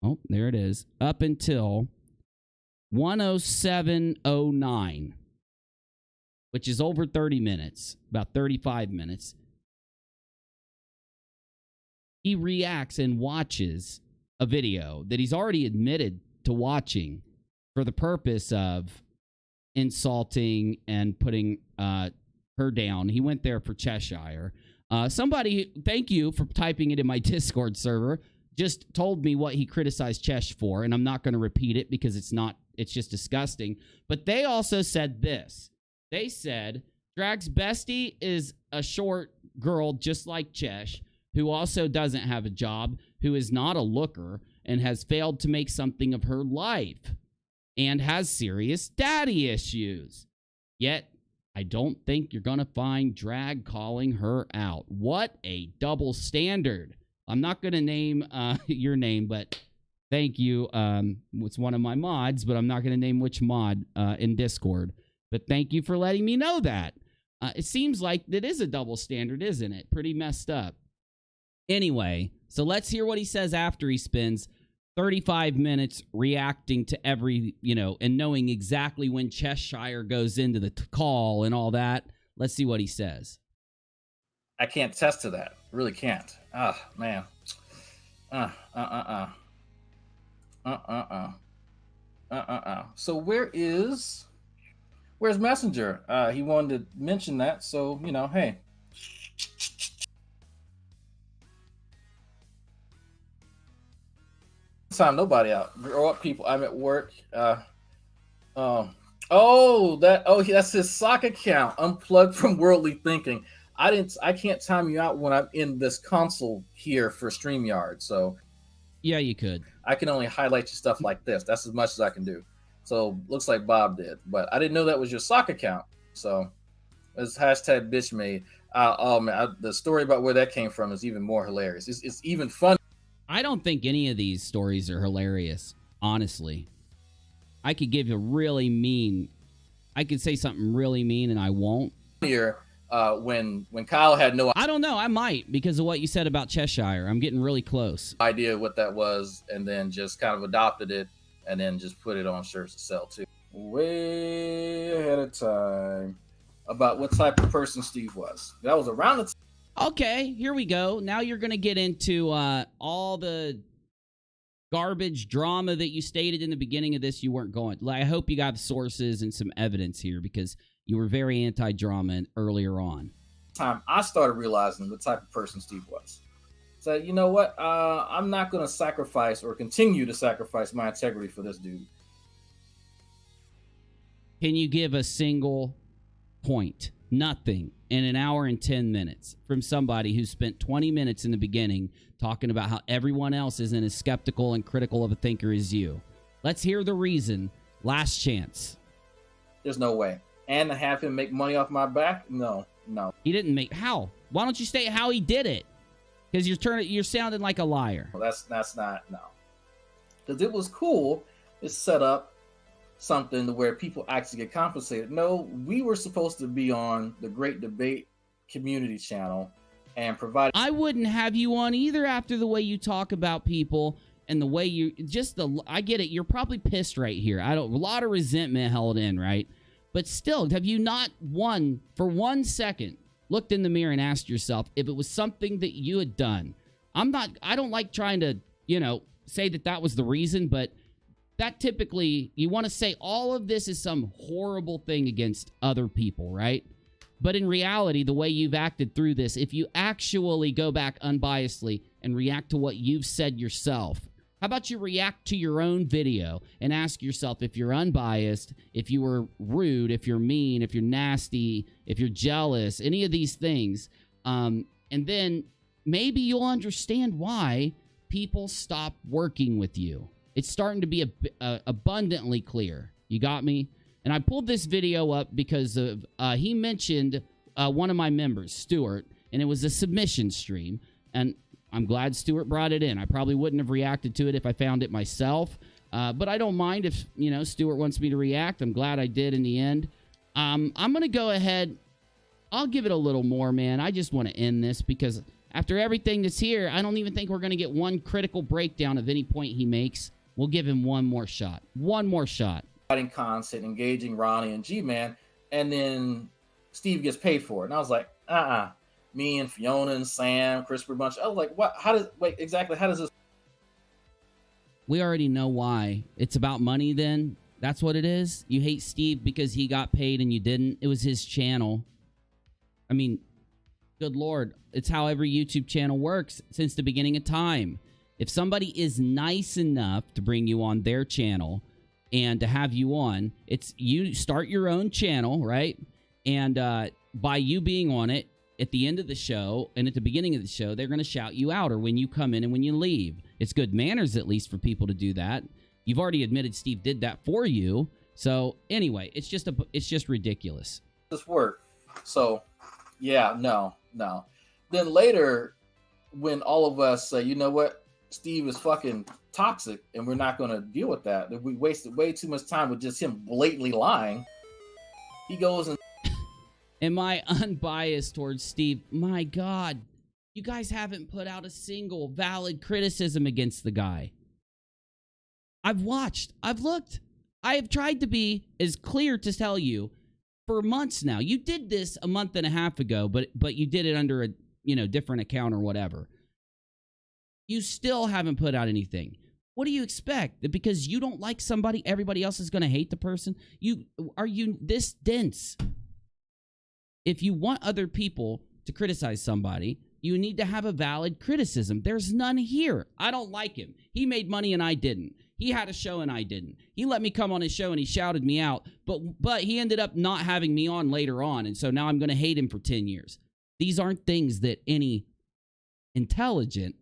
Oh, there it is. Up until 107:09, which is over 30 minutes, about 35 minutes. He reacts and watches a video that he's already admitted to watching for the purpose of insulting and putting her down. He went there for Cheshire. Somebody, thank you for typing it in my Discord server, just told me what he criticized Chesh for, and I'm not going to repeat it because it's just disgusting. But they also said this. They said, Drag's bestie is a short girl just like Chesh, who also doesn't have a job, who is not a looker, and has failed to make something of her life, and has serious daddy issues. Yet, I don't think you're going to find Drag calling her out. What a double standard. I'm not going to name your name, but thank you. It's one of my mods, but I'm not going to name which mod in Discord. But thank you for letting me know that. It seems like that is a double standard, isn't it? Pretty messed up. Anyway, so let's hear what he says after he spends 35 minutes reacting to every, and knowing exactly when Cheshire goes into the call and all that. Let's see what he says. I can't attest to that. Really can't. Ah, man. So where's Messenger? He wanted to mention that, so, hey. Time nobody out. Grow up, people. I'm at work. That's his sock account. Unplugged from worldly thinking. I can't time you out when I'm in this console here for StreamYard. So Yeah, you could. I can only highlight you stuff like this. That's as much as I can do. So looks like Bob did, but I didn't know that was your sock account. So it's hashtag bitch made. Oh man, the story about where that came from is even more hilarious. It's even fun. I don't think any of these stories are hilarious, honestly. I could give a really mean, I could say something really mean and I won't. Here, when Kyle had no I don't know, I might because of what you said about Cheshire. I'm getting really close. idea what that was, and then just kind of adopted it, and then just put it on shirts to sell too. Way ahead of time about what type of person Steve was. That was around the time. Okay, here we go. Now you're going to get into all the garbage drama that you stated in the beginning of this you weren't going. I hope you got sources and some evidence here because you were very anti-drama earlier on. Time I started realizing the type of person Steve was. Said, you know what? I'm not going to sacrifice or continue to sacrifice my integrity for this dude. Can you give a single point? Nothing in an hour and 10 minutes from somebody who spent 20 minutes in the beginning talking about how everyone else isn't as skeptical and critical of a thinker as you. Let's hear the reason. Last chance. There's no way. And to have him make money off my back? No. He didn't make how? Why don't you state how he did it? Because you're sounding like a liar. Well, that's not, no. Because it was cool. It's set up something to where people actually get compensated. No, we were supposed to be on the Great Debate community channel and provide. I wouldn't have you on either after the way you talk about people and the way you I get it. You're probably pissed right here. A lot of resentment held in, right? But still, have you not for 1 second looked in the mirror and asked yourself if it was something that you had done? I don't like trying to, say that was the reason, but that typically, you want to say all of this is some horrible thing against other people, right? But in reality, the way you've acted through this, if you actually go back unbiasedly and react to what you've said yourself, how about you react to your own video and ask yourself if you're unbiased, if you were rude, if you're mean, if you're nasty, if you're jealous, any of these things. And then maybe you'll understand why people stop working with you. It's starting to be abundantly clear. You got me? And I pulled this video up because of he mentioned one of my members, Stuart, and it was a submission stream. And I'm glad Stuart brought it in. I probably wouldn't have reacted to it if I found it myself. But I don't mind if, Stuart wants me to react. I'm glad I did in the end. I'm going to go ahead. I'll give it a little more, man. I just want to end this because after everything that's here, I don't even think we're going to get one critical breakdown of any point he makes. We'll give him one more shot. One more shot. Providing content, engaging Ronnie and G-Man, and then Steve gets paid for it. And I was like, me and Fiona and Sam, Christopher Bunch. I was like, what? How does this? We already know why. It's about money then. That's what it is. You hate Steve because he got paid and you didn't. It was his channel. I mean, good Lord. It's how every YouTube channel works since the beginning of time. If somebody is nice enough to bring you on their channel and to have you on, it's you start your own channel, right? And by you being on it, at the end of the show and at the beginning of the show, they're going to shout you out, or when you come in and when you leave. It's good manners, at least, for people to do that. You've already admitted Steve did that for you. So anyway, it's just ridiculous. This work. So yeah, no. Then later, when all of us say, you know what, Steve is fucking toxic and we're not going to deal with that, we wasted way too much time with just him blatantly lying. He goes and am I unbiased towards Steve? My God, you guys haven't put out a single valid criticism against the guy. I've watched, I've looked, I have tried to be as clear to tell you for months now. You did this a month and a half ago, but you did it under a different account or whatever. You still haven't put out anything. What do you expect? That because you don't like somebody, everybody else is going to hate the person? Are you this dense? If you want other people to criticize somebody, you need to have a valid criticism. There's none here. I don't like him. He made money and I didn't. He had a show and I didn't. He let me come on his show and he shouted me out, but he ended up not having me on later on, and so now I'm going to hate him for 10 years. These aren't things that any intelligent,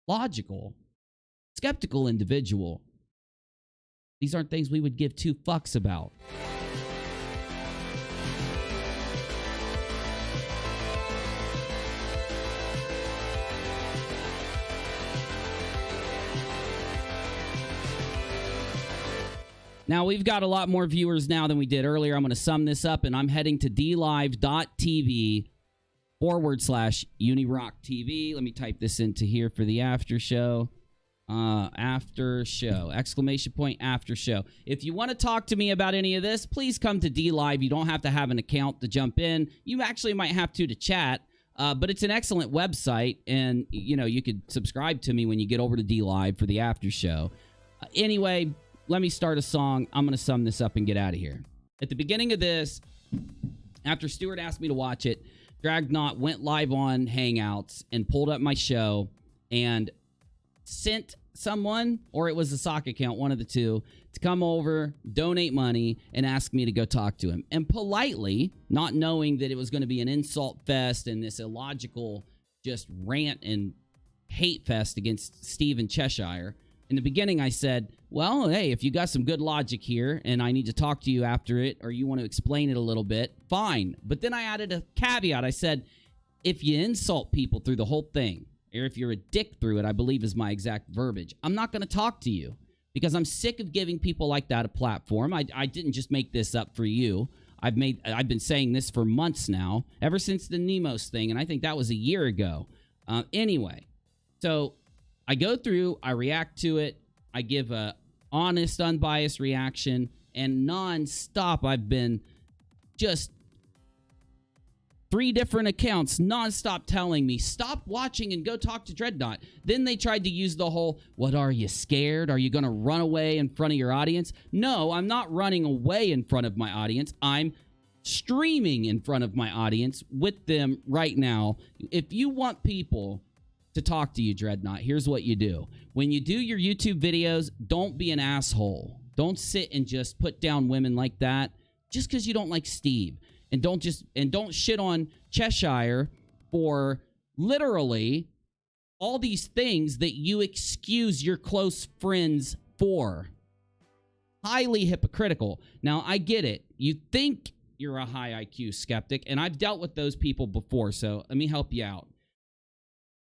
logical, skeptical individual, these aren't things we would give two fucks about. Now, we've got a lot more viewers now than we did earlier. I'm going to sum this up, and I'm heading to dlive.tv/UNIRocktv. Let me type this into here for the after show. After show. Exclamation point, after show. If you want to talk to me about any of this, please come to DLive. You don't have to have an account to jump in. You actually might have to chat, but it's an excellent website, and, you know, you could subscribe to me when you get over to DLive for the after show. Anyway, let me start a song. I'm going to sum this up and get out of here. At the beginning of this, after Stuart asked me to watch it, Dragnot went live on Hangouts and pulled up my show and sent someone, or it was a sock account, one of the two, to come over, donate money, and ask me to go talk to him. And politely, not knowing that it was going to be an insult fest and this illogical just rant and hate fest against Steve and Cheshire, in the beginning I said, well, hey, if you got some good logic here and I need to talk to you after it, or you want to explain it a little bit, fine. But then I added a caveat. I said, if you insult people through the whole thing, or if you're a dick through it, I believe is my exact verbiage, I'm not going to talk to you, because I'm sick of giving people like that a platform. I didn't just make this up for you. I've been saying this for months now, ever since the Nemos thing, and I think that was a year ago. Anyway, so I go through, I react to it, I give a honest, unbiased reaction, and non-stop I've been just 3 different accounts non-stop telling me, stop watching and go talk to Dreadnought. Then they tried to use the whole, what, are you scared? Are you going to run away in front of your audience? No, I'm not running away in front of my audience. I'm streaming in front of my audience with them right now. If you want people to talk to you, Dreadnought, here's what you do. When you do your YouTube videos, don't be an asshole. Don't sit and just put down women like that just because you don't like Steve. And don't shit on Cheshire for literally all these things that you excuse your close friends for. Highly hypocritical. Now, I get it. You think you're a high IQ skeptic, and I've dealt with those people before, so let me help you out.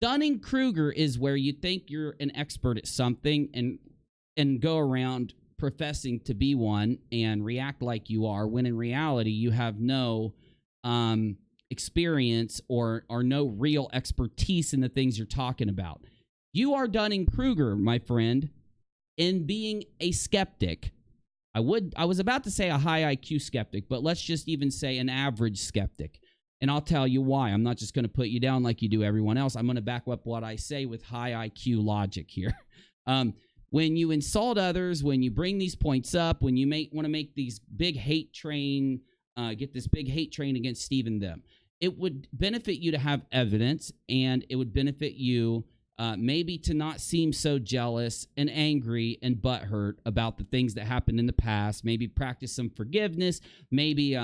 Dunning-Kruger is where you think you're an expert at something and go around professing to be one and react like you are, when in reality you have no experience or no real expertise in the things you're talking about. You are Dunning-Kruger, my friend, in being a skeptic. I was about to say a high IQ skeptic, but let's just even say an average skeptic. And I'll tell you why. I'm not just going to put you down like you do everyone else. I'm going to back up what I say with high IQ logic here. When you insult others, when you bring these points up, when you want to make these big hate train, get this big hate train against Steve and them, it would benefit you to have evidence, and it would benefit you maybe to not seem so jealous and angry and butthurt about the things that happened in the past. Maybe practice some forgiveness. Maybe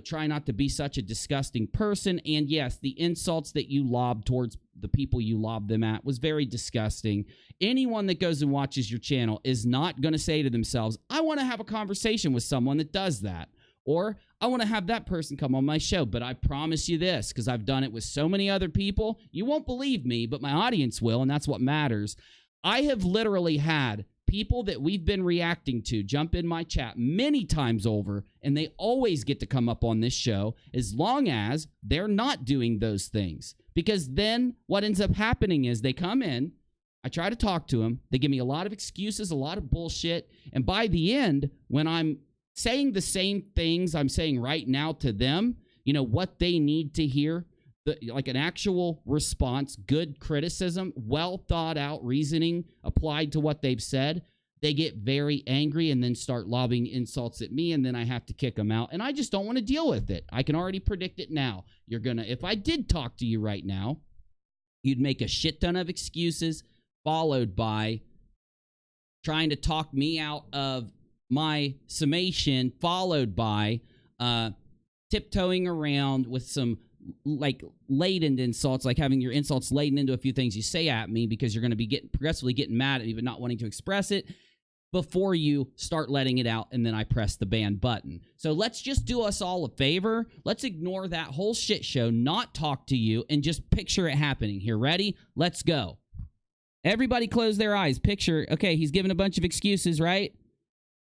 try not to be such a disgusting person. And yes, the insults that you lobbed towards the people you lobbed them at was very disgusting. Anyone that goes and watches your channel is not going to say to themselves, I want to have a conversation with someone that does that. Or I want to have that person come on my show. But I promise you this, because I've done it with so many other people, you won't believe me, but my audience will, and that's what matters. I have literally had people that we've been reacting to jump in my chat many times over, and they always get to come up on this show as long as they're not doing those things. Because then what ends up happening is they come in, I try to talk to them, they give me a lot of excuses, a lot of bullshit, and by the end, when I'm saying the same things I'm saying right now to them, what they need to hear, like an actual response, good criticism, well thought out reasoning applied to what they've said, they get very angry and then start lobbing insults at me, and then I have to kick them out, and I just don't want to deal with it. I can already predict it now. If I did talk to you right now, you'd make a shit ton of excuses, followed by trying to talk me out of my summation, followed by tiptoeing around with some like laden insults, like having your insults laden into a few things you say at me because you're going to be progressively getting mad at me but not wanting to express it before you start letting it out, and then I press the ban button. So let's just do us all a favor. Let's ignore that whole shit show, not talk to you, and just picture it happening. Here, ready? Let's go. Everybody close their eyes. Picture, okay, he's giving a bunch of excuses, right?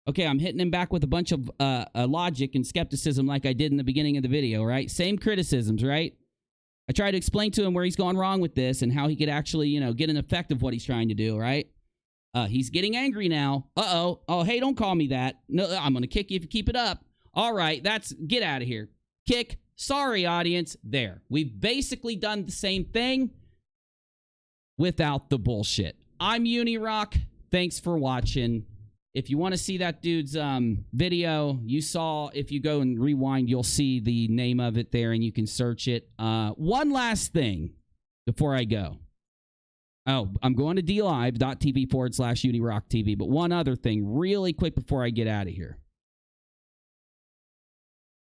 Okay, I'm hitting him back with a bunch of logic and skepticism like I did in the beginning of the video, right? Same criticisms, right? I tried to explain to him where he's gone wrong with this and how he could actually, you know, get an effect of what he's trying to do, right? He's getting angry now. Uh-oh. Oh, hey, don't call me that. No, I'm going to kick you if you keep it up. All right, get out of here. Kick. Sorry, audience. There. We've basically done the same thing without the bullshit. I'm UNIRock. Thanks for watching. If you want to see that dude's video, you saw, if you go and rewind, you'll see the name of it there and you can search it. One last thing before I go. Oh, I'm going to dlive.tv/UNIRocktv, but one other thing really quick before I get out of here.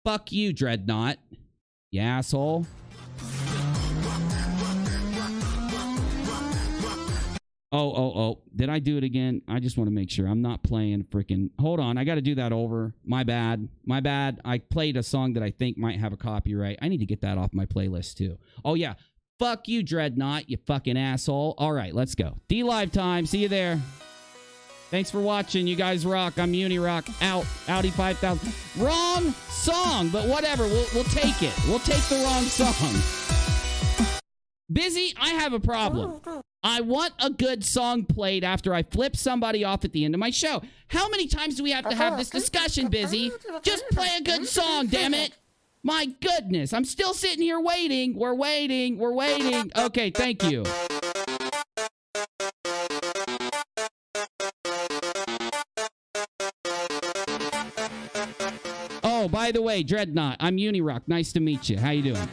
Fuck you, Dreadnought. You asshole. Oh. Did I do it again? I just want to make sure I'm not playing freaking... Hold on, I got to do that over. My bad. I played a song that I think might have a copyright. I need to get that off my playlist, too. Oh, yeah. Fuck you, Dreadnought, you fucking asshole. All right, let's go. D-Live time. See you there. Thanks for watching. You guys rock. I'm UNIRock. Out. Audi 5000. Wrong song, but whatever. We'll take it. We'll take the wrong song. Busy, I have a problem. I want a good song played after I flip somebody off at the end of my show. How many times do we have to have this discussion, Busy? Just play a good song, damn it. My goodness, I'm still sitting here waiting. We're waiting. Okay, thank you. Oh, by the way, Dreadnought, I'm UNIRock. Nice to meet you. How you doing?